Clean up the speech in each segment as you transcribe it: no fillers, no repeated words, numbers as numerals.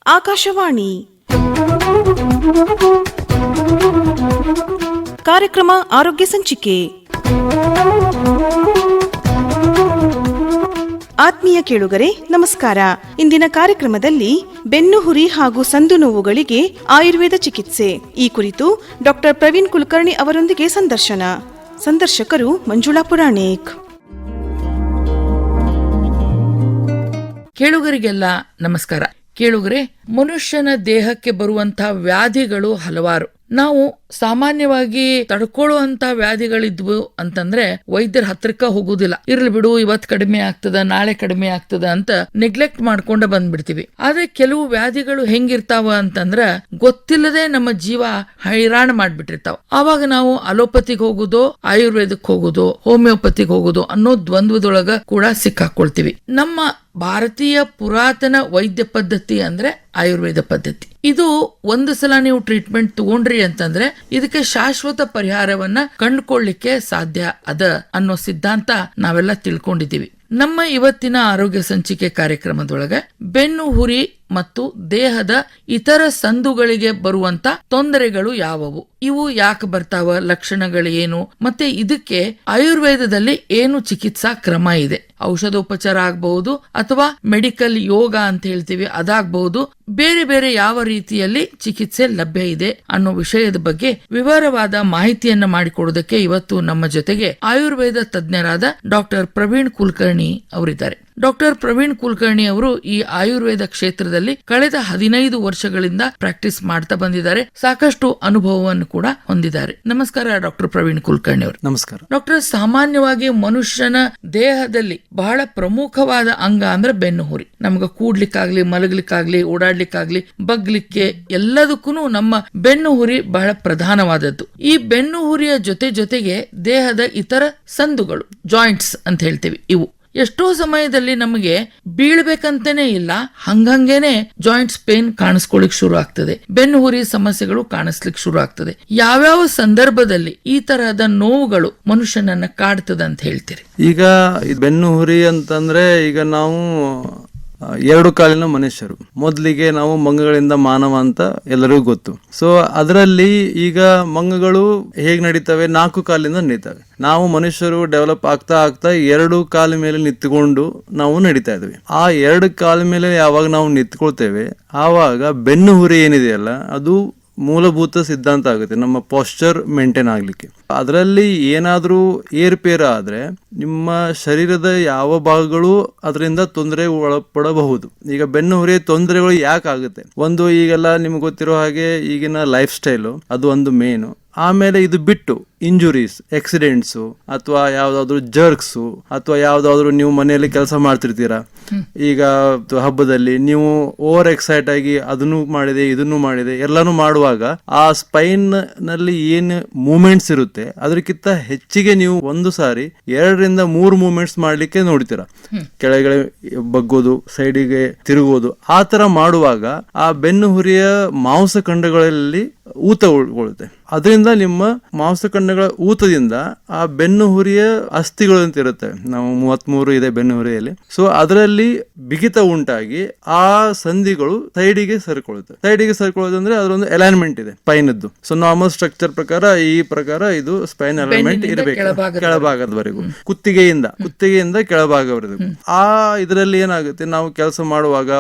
ಆಕಾಶವಾಣಿ ಕಾರ್ಯಕ್ರಮ ಆರೋಗ್ಯ ಸಂಚಿಕೆ. ಆತ್ಮೀಯ ಕೇಳುಗರೆ ನಮಸ್ಕಾರ. ಇಂದಿನ ಕಾರ್ಯಕ್ರಮದಲ್ಲಿ ಬೆನ್ನು ಹುರಿ ಹಾಗೂ ಸಂದು ನೋವುಗಳಿಗೆ ಆಯುರ್ವೇದ ಚಿಕಿತ್ಸೆ ಈ ಕುರಿತು ಡಾಕ್ಟರ್ ಪ್ರವೀಣ್ ಕುಲಕರ್ಣಿ ಅವರೊಂದಿಗೆ ಸಂದರ್ಶಕರು ಮಂಜುಳಾ ಪುರಾಣಿಕ್. ಕೇಳುಗರಿಗೆಲ್ಲ ನಮಸ್ಕಾರ. ಕೇಳುಗರೆ, ಮನುಷ್ಯನ ದೇಹಕ್ಕೆ ಬರುವಂತಹ ವ್ಯಾಧಿಗಳು ಹಲವಾರು. ನಾವು ಸಾಮಾನ್ಯವಾಗಿ ತಡ್ಕೊಳ್ಳುವಂತ ವ್ಯಾಧಿಗಳಿದ್ವು ಅಂತಂದ್ರೆ ವೈದ್ಯರ ಹತ್ರಕ್ಕ ಹೋಗುದಿಲ್ಲ. ಇರ್ಲಿ ಬಿಡು, ಇವತ್ ಕಡಿಮೆ ಆಗ್ತದ, ನಾಳೆ ಕಡಿಮೆ ಆಗ್ತದ ಅಂತ ನೆಗ್ಲೆಕ್ಟ್ ಮಾಡ್ಕೊಂಡ ಬಂದ್ಬಿಡ್ತೀವಿ. ಆದ್ರೆ ಕೆಲವು ವ್ಯಾಧಿಗಳು ಹೆಂಗಿರ್ತಾವ ಅಂತಂದ್ರ ಗೊತ್ತಿಲ್ಲದೆ ನಮ್ಮ ಜೀವ ಹೈರಾಣ ಮಾಡ್ಬಿಟ್ಟಿರ್ತಾವ. ಆವಾಗ ನಾವು ಅಲೋಪತಿಗೆ ಹೋಗುದೋ, ಆಯುರ್ವೇದಕ್ಕೆ ಹೋಗುದೋ, ಹೋಮಿಯೋಪತಿಗೆ ಹೋಗುದೋ ಅನ್ನೋ ದ್ವಂದ್ವದೊಳಗ ಕೂಡ ಸಿಕ್ಕಾಕೊಳ್ತೀವಿ. ನಮ್ಮ ಭಾರತೀಯ ಪುರಾತನ ವೈದ್ಯ ಪದ್ಧತಿ ಅಂದ್ರೆ ಆಯುರ್ವೇದ ಪದ್ಧತಿ. ಇದು ಒಂದು ಸಲ ನೀವು ಟ್ರೀಟ್ಮೆಂಟ್ ತಗೊಂಡ್ರಿ ಅಂತಂದ್ರೆ ಇದಕ್ಕೆ ಶಾಶ್ವತ ಪರಿಹಾರವನ್ನ ಕಂಡುಕೊಳ್ಳಿಕ್ಕೆ ಸಾಧ್ಯ ಅದ ಅನ್ನೋ ಸಿದ್ಧಾಂತ ನಾವೆಲ್ಲ ತಿಳ್ಕೊಂಡಿದ್ದೀವಿ. ನಮ್ಮ ಇವತ್ತಿನ ಆರೋಗ್ಯ ಸಂಚಿಕೆ ಕಾರ್ಯಕ್ರಮದೊಳಗೆ ಬೆನ್ನು ಹುರಿ ಮತ್ತು ದೇಹದ ಇತರ ಸಂದುಗಳಿಗೆ ಬರುವಂತ ತೊಂದರೆಗಳು ಯಾವುವು, ಇವು ಯಾಕೆ ಬರ್ತಾವ, ಲಕ್ಷಣಗಳು ಏನು, ಮತ್ತೆ ಇದಕ್ಕೆ ಆಯುರ್ವೇದದಲ್ಲಿ ಏನು ಚಿಕಿತ್ಸಾ ಕ್ರಮ ಇದೆ. ಔಷಧೋಪಚಾರ ಆಗಬಹುದು ಅಥವಾ ಮೆಡಿಕಲ್ ಯೋಗ ಅಂತ ಹೇಳ್ತೀವಿ, ಅದಾಗಬಹುದು. ಬೇರೆ ಬೇರೆ ಯಾವ ರೀತಿಯಲ್ಲಿ ಚಿಕಿತ್ಸೆ ಲಭ್ಯ ಇದೆ ಅನ್ನೋ ವಿಷಯದ ಬಗ್ಗೆ ವಿವರವಾದ ಮಾಹಿತಿಯನ್ನ ಮಾಡಿಕೊಡೋದಕ್ಕೆ ಇವತ್ತು ನಮ್ಮ ಜೊತೆಗೆ ಆಯುರ್ವೇದ ತಜ್ಞರಾದ ಡಾಕ್ಟರ್ ಪ್ರವೀಣ್ ಕುಲಕರ್ಣಿ ಅವರಿದ್ದಾರೆ. ಡಾಕ್ಟರ್ ಪ್ರವೀಣ್ ಕುಲಕರ್ಣಿ ಅವರು ಈ ಆಯುರ್ವೇದ ಕ್ಷೇತ್ರದಲ್ಲಿ ಕಳೆದ 15 ವರ್ಷಗಳಿಂದ ಪ್ರಾಕ್ಟೀಸ್ ಮಾಡ್ತಾ ಬಂದಿದ್ದಾರೆ. ಸಾಕಷ್ಟು ಅನುಭವವನ್ನು ಕೂಡ ಹೊಂದಿದ್ದಾರೆ. ನಮಸ್ಕಾರ ಡಾಕ್ಟರ್ ಪ್ರವೀಣ್ ಕುಲಕರ್ಣಿ ಅವರು. ನಮಸ್ಕಾರ ಡಾಕ್ಟರ್, ಸಾಮಾನ್ಯವಾಗಿ ಮನುಷ್ಯನ ದೇಹದಲ್ಲಿ ಬಹಳ ಪ್ರಮುಖವಾದ ಅಂಗ ಅಂದ್ರೆ ಬೆನ್ನು ಹುರಿ. ನಮ್ಗೆ ಕೂಡ್ಲಿಕ್ಕಾಗ್ಲಿ, ಮಲಗ್ಲಿಕ್ಕಾಗ್ಲಿ, ಓಡಾಡ್ಲಿಕ್ಕಾಗ್ಲಿ, ಬಗ್ಲಿಕ್ಕೆ ಎಲ್ಲದಕ್ಕೂ ನಮ್ಮ ಬೆನ್ನು ಹುರಿ ಬಹಳ ಪ್ರಧಾನವಾದದ್ದು. ಈ ಬೆನ್ನು ಹುರಿಯ ಜೊತೆಗೆ ದೇಹದ ಇತರ ಸಂದುಗಳು, ಜಾಯಿಂಟ್ಸ್ ಅಂತ ಹೇಳ್ತೀವಿ, ಇವು ಎಷ್ಟೋ ಸಮಯದಲ್ಲಿ ನಮಗೆ ಬೀಳ್ಬೇಕಂತನೇ ಇಲ್ಲ, ಹಂಗಂಗೇನೆ ಜಾಯಿಂಟ್ಸ್ ಪೇನ್ ಕಾಣಿಸ್ಕೊಳ್ಳಿಕ್ ಶುರು ಆಗ್ತದೆ, ಬೆನ್ನು ಹುರಿ ಸಮಸ್ಯೆಗಳು ಕಾಣಿಸ್ಲಿಕ್ಕೆ ಶುರು ಆಗ್ತದೆ. ಯಾವ್ಯಾವ ಸಂದರ್ಭದಲ್ಲಿ ಈ ತರಹದ ನೋವುಗಳು ಮನುಷ್ಯನನ್ನ ಕಾಡ್ತದ ಅಂತ ಹೇಳ್ತೀರಿ? ಈಗ ಬೆನ್ನು ಹುರಿ ಅಂತಂದ್ರೆ, ಈಗ ನಾವು 2 ಕಾಲಿನ ಮನುಷ್ಯರು. ಮೊದಲಿಗೆ ನಾವು ಮಂಗಗಳಿಂದ ಮಾನವ ಅಂತ ಎಲ್ಲರಿಗೂ ಗೊತ್ತು. ಸೊ ಅದರಲ್ಲಿ ಈಗ ಮಂಗಗಳು ಹೇಗೆ ನಡೀತವೆ, 4 ಕಾಲಿಂದ ನಡೀತವೆ. ನಾವು ಮನುಷ್ಯರು ಡೆವಲಪ್ ಆಗ್ತಾ 2 ಕಾಲ ಮೇಲೆ ನಿಂತ್ಕೊಂಡು ನಾವು ನಡೀತಾ ಇದ್ವಿ. ಆ 2 ಕಾಲ ಮೇಲೆ ಯಾವಾಗ ನಾವು ನಿಂತ್ಕೊಳ್ತೇವೆ, ಆವಾಗ ಬೆನ್ನು ಹುರಿ ಏನಿದೆಯಲ್ಲ ಅದು ಮೂಲಭೂತ ಸಿದ್ಧಾಂತ ಆಗುತ್ತೆ ನಮ್ಮ ಪಾಶ್ಚರ್ ಮೇಂಟೈನ್ ಆಗ್ಲಿಕ್ಕೆ. ಅದರಲ್ಲಿ ಏನಾದ್ರೂ ಏರ್ಪೇರ ಆದ್ರೆ ನಿಮ್ಮ ಶರೀರದ ಯಾವ ಭಾಗಗಳು ಅದರಿಂದ ತೊಂದರೆ ಒಳಪಡಬಹುದು. ಈಗ ಬೆನ್ನು ಹುರಿಯ ತೊಂದರೆಗಳು ಯಾಕೆ ಆಗುತ್ತೆ, ಒಂದು ಈಗೆಲ್ಲ ನಿಮ್ಗೆ ಗೊತ್ತಿರೋ ಹಾಗೆ ಈಗಿನ ಲೈಫ್ ಸ್ಟೈಲು ಅದು ಒಂದು ಮೇನು. ಆಮೇಲೆ ಇದು ಬಿಟ್ಟು ಇಂಜುರೀಸ್, ಆಕ್ಸಿಡೆಂಟ್ಸು, ಅಥವಾ ಯಾವ್ದಾದ್ರು ಜರ್ಕ್ಸು, ಅಥವಾ ಯಾವ್ದಾದ್ರು ನೀವು ಮನೆಯಲ್ಲಿ ಕೆಲಸ ಮಾಡ್ತಿರ್ತೀರಾ, ಈಗ ಹಬ್ಬದಲ್ಲಿ ನೀವು ಓವರ್ ಎಕ್ಸೈಟ್ ಆಗಿ ಅದನ್ನು ಮಾಡಿದೆ ಇದನ್ನು ಮಾಡಿದೆ ಎಲ್ಲಾನು ಮಾಡುವಾಗ ಆ ಸ್ಪೈನ್ ನಲ್ಲಿ ಏನು ಮೂವ್ಮೆಂಟ್ಸ್ ಇರುತ್ತೆ ಅದಕ್ಕಿಂತ ಹೆಚ್ಚಿಗೆ ನೀವು ಒಂದು ಸಾರಿ 2ರಿಂದ 3 ಮೂವ್ಮೆಂಟ್ಸ್ ಮಾಡ್ಲಿಕ್ಕೆ ನೋಡ್ತೀರಾ. ಕೆಳಗಡೆ ಬಗ್ಗೋದು, ಸೈಡಿಗೆ ತಿರುಗೋದು, ಆ ತರ ಮಾಡುವಾಗ ಆ ಬೆನ್ನು ಹುರಿಯ ಮಾಂಸಖಂಡಗಳಲ್ಲಿ ಊತ ಉಳ್ಕೊಳ್ಳುತ್ತೆ. ಅದರಿಂದ ನಿಮ್ಮ ಮಾಂಸಖಂಡಗಳ ಊತದಿಂದ ಆ ಬೆನ್ನು ಹುರಿಯ ಅಸ್ಥಿಗಳು ಅಂತ ಇರುತ್ತೆ, ನಾವು 33 ಇದೆ ಬೆನ್ನು ಹುರಿಯಲ್ಲಿ. ಸೊ ಅದರಲ್ಲಿ ಬಿಗಿತ ಉಂಟಾಗಿ ಆ ಸಂಧಿಗಳು ಸೈಡಿಗೆ ಸರ್ಕೊಳ್ಳುತ್ತೆ. ಸೈಡಿಗೆ ಸರ್ಕೊಳ್ಳೋದಂದ್ರೆ ಅದರೊಂದು ಅಲೈನ್ಮೆಂಟ್ ಇದೆ ಸ್ಪೈನದ್ದು. ಸೊ ನಾರ್ಮಲ್ ಸ್ಟ್ರಕ್ಚರ್ ಪ್ರಕಾರ ಈ ಪ್ರಕಾರ ಇದು ಸ್ಪೈನ್ ಅಲೈನ್ಮೆಂಟ್ ಇರಬೇಕು ಕೆಳಭಾಗದವರೆಗೂ, ಕುತ್ತಿಗೆಯಿಂದ ಕೆಳಭಾಗವರೆಗೂ. ಆ ಇದರಲ್ಲಿ ಏನಾಗುತ್ತೆ, ನಾವು ಕೆಲಸ ಮಾಡುವಾಗ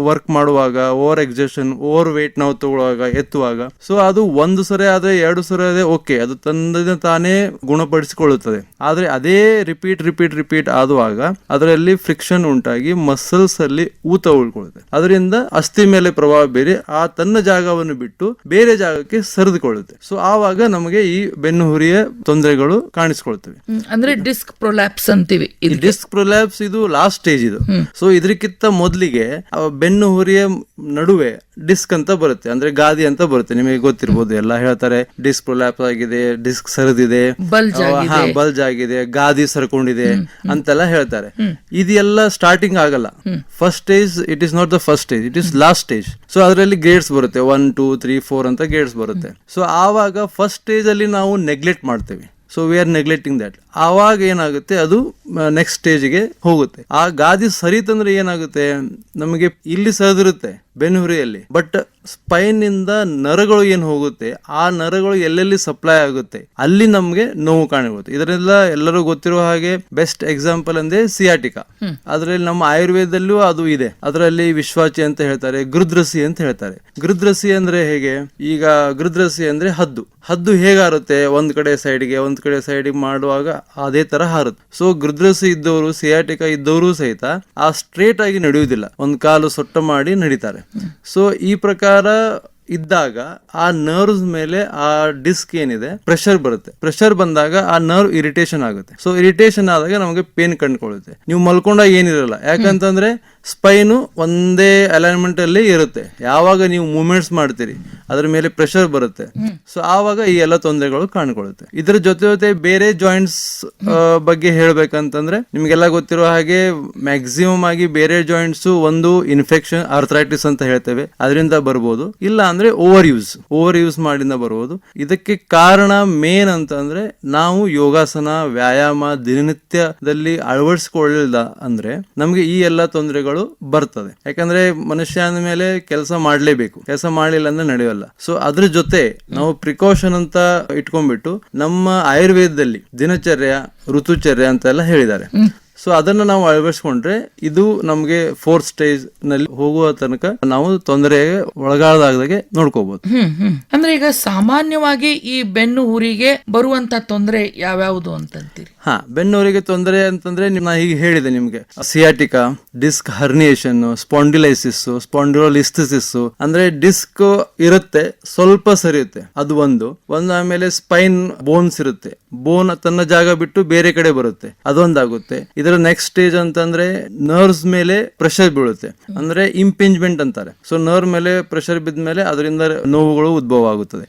ವರ್ಕ್ ಮಾಡುವಾಗ, ಓವರ್ ಎಕ್ಸರ್ಷನ್, ಓವರ್ ವೇಟ್ ನಾವು ತಗೊಳ್ಳುವಾಗ, ಎತ್ತುವಾಗ, ಸೊ ಅದು 1 ಸರಿ ಆದ್ರೆ 2 ಸರಿ ಆದ್ರೆ ಓಕೆ, ಅದು ತಾನೇ ಗುಣಪಡಿಸಿಕೊಳ್ಳುತ್ತದೆ. ಆದ್ರೆ ಅದೇ ರಿಪೀಟ್ ಆದುವಾಗ ಅದರಲ್ಲಿ ಫ್ರಿಕ್ಷನ್ ಉಂಟಾಗಿ ಮಸಲ್ಸ್ ಅಲ್ಲಿ ಊತ ಉಳ್ಕೊಳ್ಳುತ್ತೆ. ಅದರಿಂದ ಅಸ್ಥಿ ಮೇಲೆ ಪ್ರಭಾವ ಬೀರಿ ಆ ತನ್ನ ಜಾಗವನ್ನು ಬಿಟ್ಟು ಬೇರೆ ಜಾಗಕ್ಕೆ ಸರಿದುಕೊಳ್ಳುತ್ತೆ. ಸೊ ಆವಾಗ ನಮಗೆ ಈ ಬೆನ್ನು ಹುರಿಯ ತೊಂದರೆಗಳು ಕಾಣಿಸ್ಕೊಳ್ತವೆ. ಅಂದ್ರೆ ಡಿಸ್ಕ್ ಪ್ರೊಲ್ಯಾಪ್ಸ್ ಅಂತೀವಿ. ಡಿಸ್ಕ್ ಪ್ರೊಲ್ಯಾಪ್ಸ್ ಇದು ಲಾಸ್ಟ್ ಸ್ಟೇಜ್ ಇದು. ಸೊ ಇದಕ್ಕಿಂತ ಮೊದಲಿಗೆ ಬೆನ್ನು ಹುರಿಯ ನಡುವೆ ಡಿಸ್ಕ್ ಅಂತ ಬರುತ್ತೆ, ಅಂದ್ರೆ ಗಾದಿ ಅಂತ ಬರುತ್ತೆ. ನಿಮಗೆ ಗೊತ್ತಿರ್ಬೋದು, ಎಲ್ಲ ಹೇಳ್ತಾರೆ ಡಿಸ್ಕ್ ಪ್ರೊಲ್ಯಾಪ್ಸ್ ಆಗಿದೆ, ಡಿಸ್ಕ್ ಸರಿದಿದೆ, ಬಲ್ಜ್ ಆಗಿದೆ, ಗಾದಿ ಸರ್ಕೊಂಡಿದೆ ಅಂತೆಲ್ಲ ಹೇಳ್ತಾರೆ. ಇದೆಲ್ಲ ಸ್ಟಾರ್ಟಿಂಗ್ ಆಗಲ್ಲ. First stage it is not the first stage, it is last stage. So ಅದರಲ್ಲಿ ಗ್ರೇಡ್ಸ್ ಬರುತ್ತೆ, 1, 2, 3, 4 ಅಂತ ಗ್ರೇಡ್ಸ್ ಬರುತ್ತೆ. ಸೊ ಆವಾಗ ಫಸ್ಟ್ ಸ್ಟೇಜ್ ಅಲ್ಲಿ ನಾವು ನೆಗ್ಲೆಕ್ಟ್ ಮಾಡ್ತೇವೆ. So we are neglecting that. ಆವಾಗ ಏನಾಗುತ್ತೆ, ಅದು ನೆಕ್ಸ್ಟ್ ಸ್ಟೇಜ್ಗೆ ಹೋಗುತ್ತೆ. ಆ ಗಾದಿ ಸರಿತಂದ್ರೆ ಏನಾಗುತ್ತೆ, ನಮಗೆ ಇಲ್ಲಿ ಸರಿದಿರುತ್ತೆ ಬೆನ್ನುಹುರಿಯಲ್ಲಿ, ಬಟ್ ಸ್ಪೈನ್ ಇಂದ ನರಗಳು ಏನು ಹೋಗುತ್ತೆ, ಆ ನರಗಳು ಎಲ್ಲೆಲ್ಲಿ ಸಪ್ಲೈ ಆಗುತ್ತೆ ಅಲ್ಲಿ ನಮ್ಗೆ ನೋವು ಕಾಣಬಹುದು. ಇದರೆಲ್ಲ ಎಲ್ಲರೂ ಗೊತ್ತಿರುವ ಹಾಗೆ ಬೆಸ್ಟ್ ಎಕ್ಸಾಂಪಲ್ ಅಂದ್ರೆ ಸಿಯಾಟಿಕಾ. ಅದರಲ್ಲಿ ನಮ್ಮ ಆಯುರ್ವೇದದಲ್ಲೂ ಅದು ಇದೆ. ಅದರಲ್ಲಿ ವಿಶ್ವಾಚಿ ಅಂತ ಹೇಳ್ತಾರೆ, ಗೃದ್ರಸಿ ಅಂತ ಹೇಳ್ತಾರೆ. ಗೃದ್ರಸಿ ಅಂದ್ರೆ ಹೇಗೆ, ಈಗ ಗೃದ್ರಸಿ ಅಂದ್ರೆ ಹದ್ದು ಹೇಗೆ ಹಾರುತ್ತೆ, ಒಂದ್ ಕಡೆ ಸೈಡ್ಗೆ ಮಾಡುವಾಗ ಅದೇ ತರ ಹಾರುತ್ತೆ. ಸೊ ಗೃದ್ರಸಿ ಇದ್ದವರು, ಸಿಯಾಟಿಕಾ ಇದ್ದವರು ಸಹಿತ ಆ ಸ್ಟ್ರೇಟ್ ಆಗಿ ನಡೆಯುವುದಿಲ್ಲ, ಒಂದ್ ಕಾಲು ಸೊಟ್ಟ ಮಾಡಿ ನಡೀತಾರೆ. ಸೊ ಈ ಪ್ರಕಾರ ಇದ್ದಾಗ ಆ ನರ್ವ್ಸ್ ಮೇಲೆ ಆ ಡಿಸ್ಕ್ ಏನಿದೆ ಪ್ರೆಷರ್ ಬರುತ್ತೆ. ಪ್ರೆಷರ್ ಬಂದಾಗ ಆ ನರ್ವ್ ಇರಿಟೇಷನ್ ಆಗುತ್ತೆ. ಸೊ ಇರಿಟೇಷನ್ ಆದಾಗ ನಮಗೆ ಪೇನ್ ಕಂಡುಕೊಳ್ಳುತ್ತೆ. ನೀವು ಮಲ್ಕೊಂಡಾಗ ಏನಿರಲ್ಲ, ಯಾಕಂತಂದ್ರೆ ಸ್ಪೈನು ಒಂದೇ ಅಲೈನ್ಮೆಂಟ್ ಅಲ್ಲಿ ಇರುತ್ತೆ. ಯಾವಾಗ ನೀವು ಮೂವ್ಮೆಂಟ್ಸ್ ಮಾಡ್ತೀರಿ ಅದ್ರ ಮೇಲೆ ಪ್ರೆಷರ್ ಬರುತ್ತೆ. ಸೊ ಆವಾಗ ಈ ಎಲ್ಲ ತೊಂದರೆಗಳು ಕಾಣಿಕೊಳ್ಳುತ್ತೆ. ಇದರ ಜೊತೆ ಬೇರೆ ಜಾಯಿಂಟ್ಸ್ ಬಗ್ಗೆ ಹೇಳ್ಬೇಕಂತಂದ್ರೆ ನಿಮ್ಗೆಲ್ಲ ಗೊತ್ತಿರೋ ಹಾಗೆ ಮ್ಯಾಕ್ಸಿಮಮ್ ಆಗಿ ಬೇರೆ ಜಾಯಿಂಟ್ಸ್ ಒಂದು ಇನ್ಫೆಕ್ಷನ್, ಆರ್ಥರೈಟಿಸ್ ಅಂತ ಹೇಳ್ತೇವೆ, ಅದರಿಂದ ಬರ್ಬೋದು. ಇಲ್ಲ ಅಂದ್ರೆ ಓವರ್ ಯೂಸ್ ಮಾಡಿಂದ ಬರ್ಬೋದು. ಇದಕ್ಕೆ ಕಾರಣ ಮೇನ್ ಅಂತಂದ್ರೆ ನಾವು ಯೋಗಾಸನ, ವ್ಯಾಯಾಮ ದಿನನಿತ್ಯದಲ್ಲಿ ಅಳವಡಿಸಿಕೊಳ್ಳಿಲ್ಲ ಅಂದ್ರೆ ನಮ್ಗೆ ಈ ಎಲ್ಲ ತೊಂದರೆಗಳು ಬರ್ತದೆ. ಯಾಕಂದ್ರೆ ಮನುಷ್ಯ ಅಂದ ಮೇಲೆ ಕೆಲಸ ಮಾಡ್ಲೇಬೇಕು, ಕೆಲಸ ಮಾಡ್ಲಿಲ್ಲ ಅಂದ್ರೆ ನಡೆಯಲ್ಲ. ಸೊ ಅದ್ರ ಜೊತೆ ನಾವು ಪ್ರಿಕಾಷನ್ ಅಂತ ಇಟ್ಕೊಂಡ್ಬಿಟ್ಟು ನಮ್ಮ ಆಯುರ್ವೇದದಲ್ಲಿ ದಿನಚರ್ಯ, ಋತುಚರ್ಯ ಅಂತೆಲ್ಲ ಹೇಳಿದ್ದಾರೆ. ಸೊ ಅದನ್ನ ನಾವು ಅಳವಡಿಸ್ಕೊಂಡ್ರೆ ಇದು ನಮ್ಗೆ 4th ಸ್ಟೇಜ್ ನಲ್ಲಿ ಹೋಗುವ ತನಕ ನಾವು ತೊಂದರೆಗೆ ಒಳಗಾದಾಗೆ ನೋಡ್ಕೋಬಹುದು. ಅಂದ್ರೆ ಈಗ ಸಾಮಾನ್ಯವಾಗಿ ಈ ಬೆನ್ನು ಹುರಿಗೆ ಬರುವಂತ ತೊಂದರೆ ಯಾವ್ಯಾವುದು ಅಂತಂತೀರಿ? ಬೆನ್ನುವರಿಗೆ ತೊಂದರೆ ಅಂತಂದ್ರೆ ನಾ ಹೀಗೆ ಹೇಳಿದೆ ನಿಮ್ಗೆ, ಸಿಯಾಟಿಕಾ, ಡಿಸ್ಕ್ ಹರ್ನಿಯೇಷನ್, ಸ್ಪಾಂಡಿಲೈಸಿಸ್, ಸ್ಪಾಂಡಿಲೋಲಿಸ್ಥಿಸಿಸ್ ಅಂದ್ರೆ ಡಿಸ್ಕ್ ಇರುತ್ತೆ, ಸ್ವಲ್ಪ ಸರಿಯುತ್ತೆ, ಅದು ಒಂದು. ಆಮೇಲೆ ಸ್ಪೈನ್ ಬೋನ್ಸ್ ಇರುತ್ತೆ, ಬೋನ್ ತನ್ನ ಜಾಗ ಬಿಟ್ಟು ಬೇರೆ ಕಡೆ ಬರುತ್ತೆ, ಅದೊಂದಾಗುತ್ತೆ. ಇದರ ನೆಕ್ಸ್ಟ್ ಸ್ಟೇಜ್ ಅಂತಂದ್ರೆ ನರ್ವ್ಸ್ ಮೇಲೆ ಪ್ರೆಷರ್ ಬೀಳುತ್ತೆ, ಅಂದ್ರೆ ಇಂಪಿಂಜ್ಮೆಂಟ್ ಅಂತಾರೆ. ಸೊ ನರ್ವ್ ಮೇಲೆ ಪ್ರೆಷರ್ ಬಿದ್ದ ಮೇಲೆ ಅದರಿಂದ ನೋವುಗಳು ಉದ್ಭವ ಆಗುತ್ತದೆ.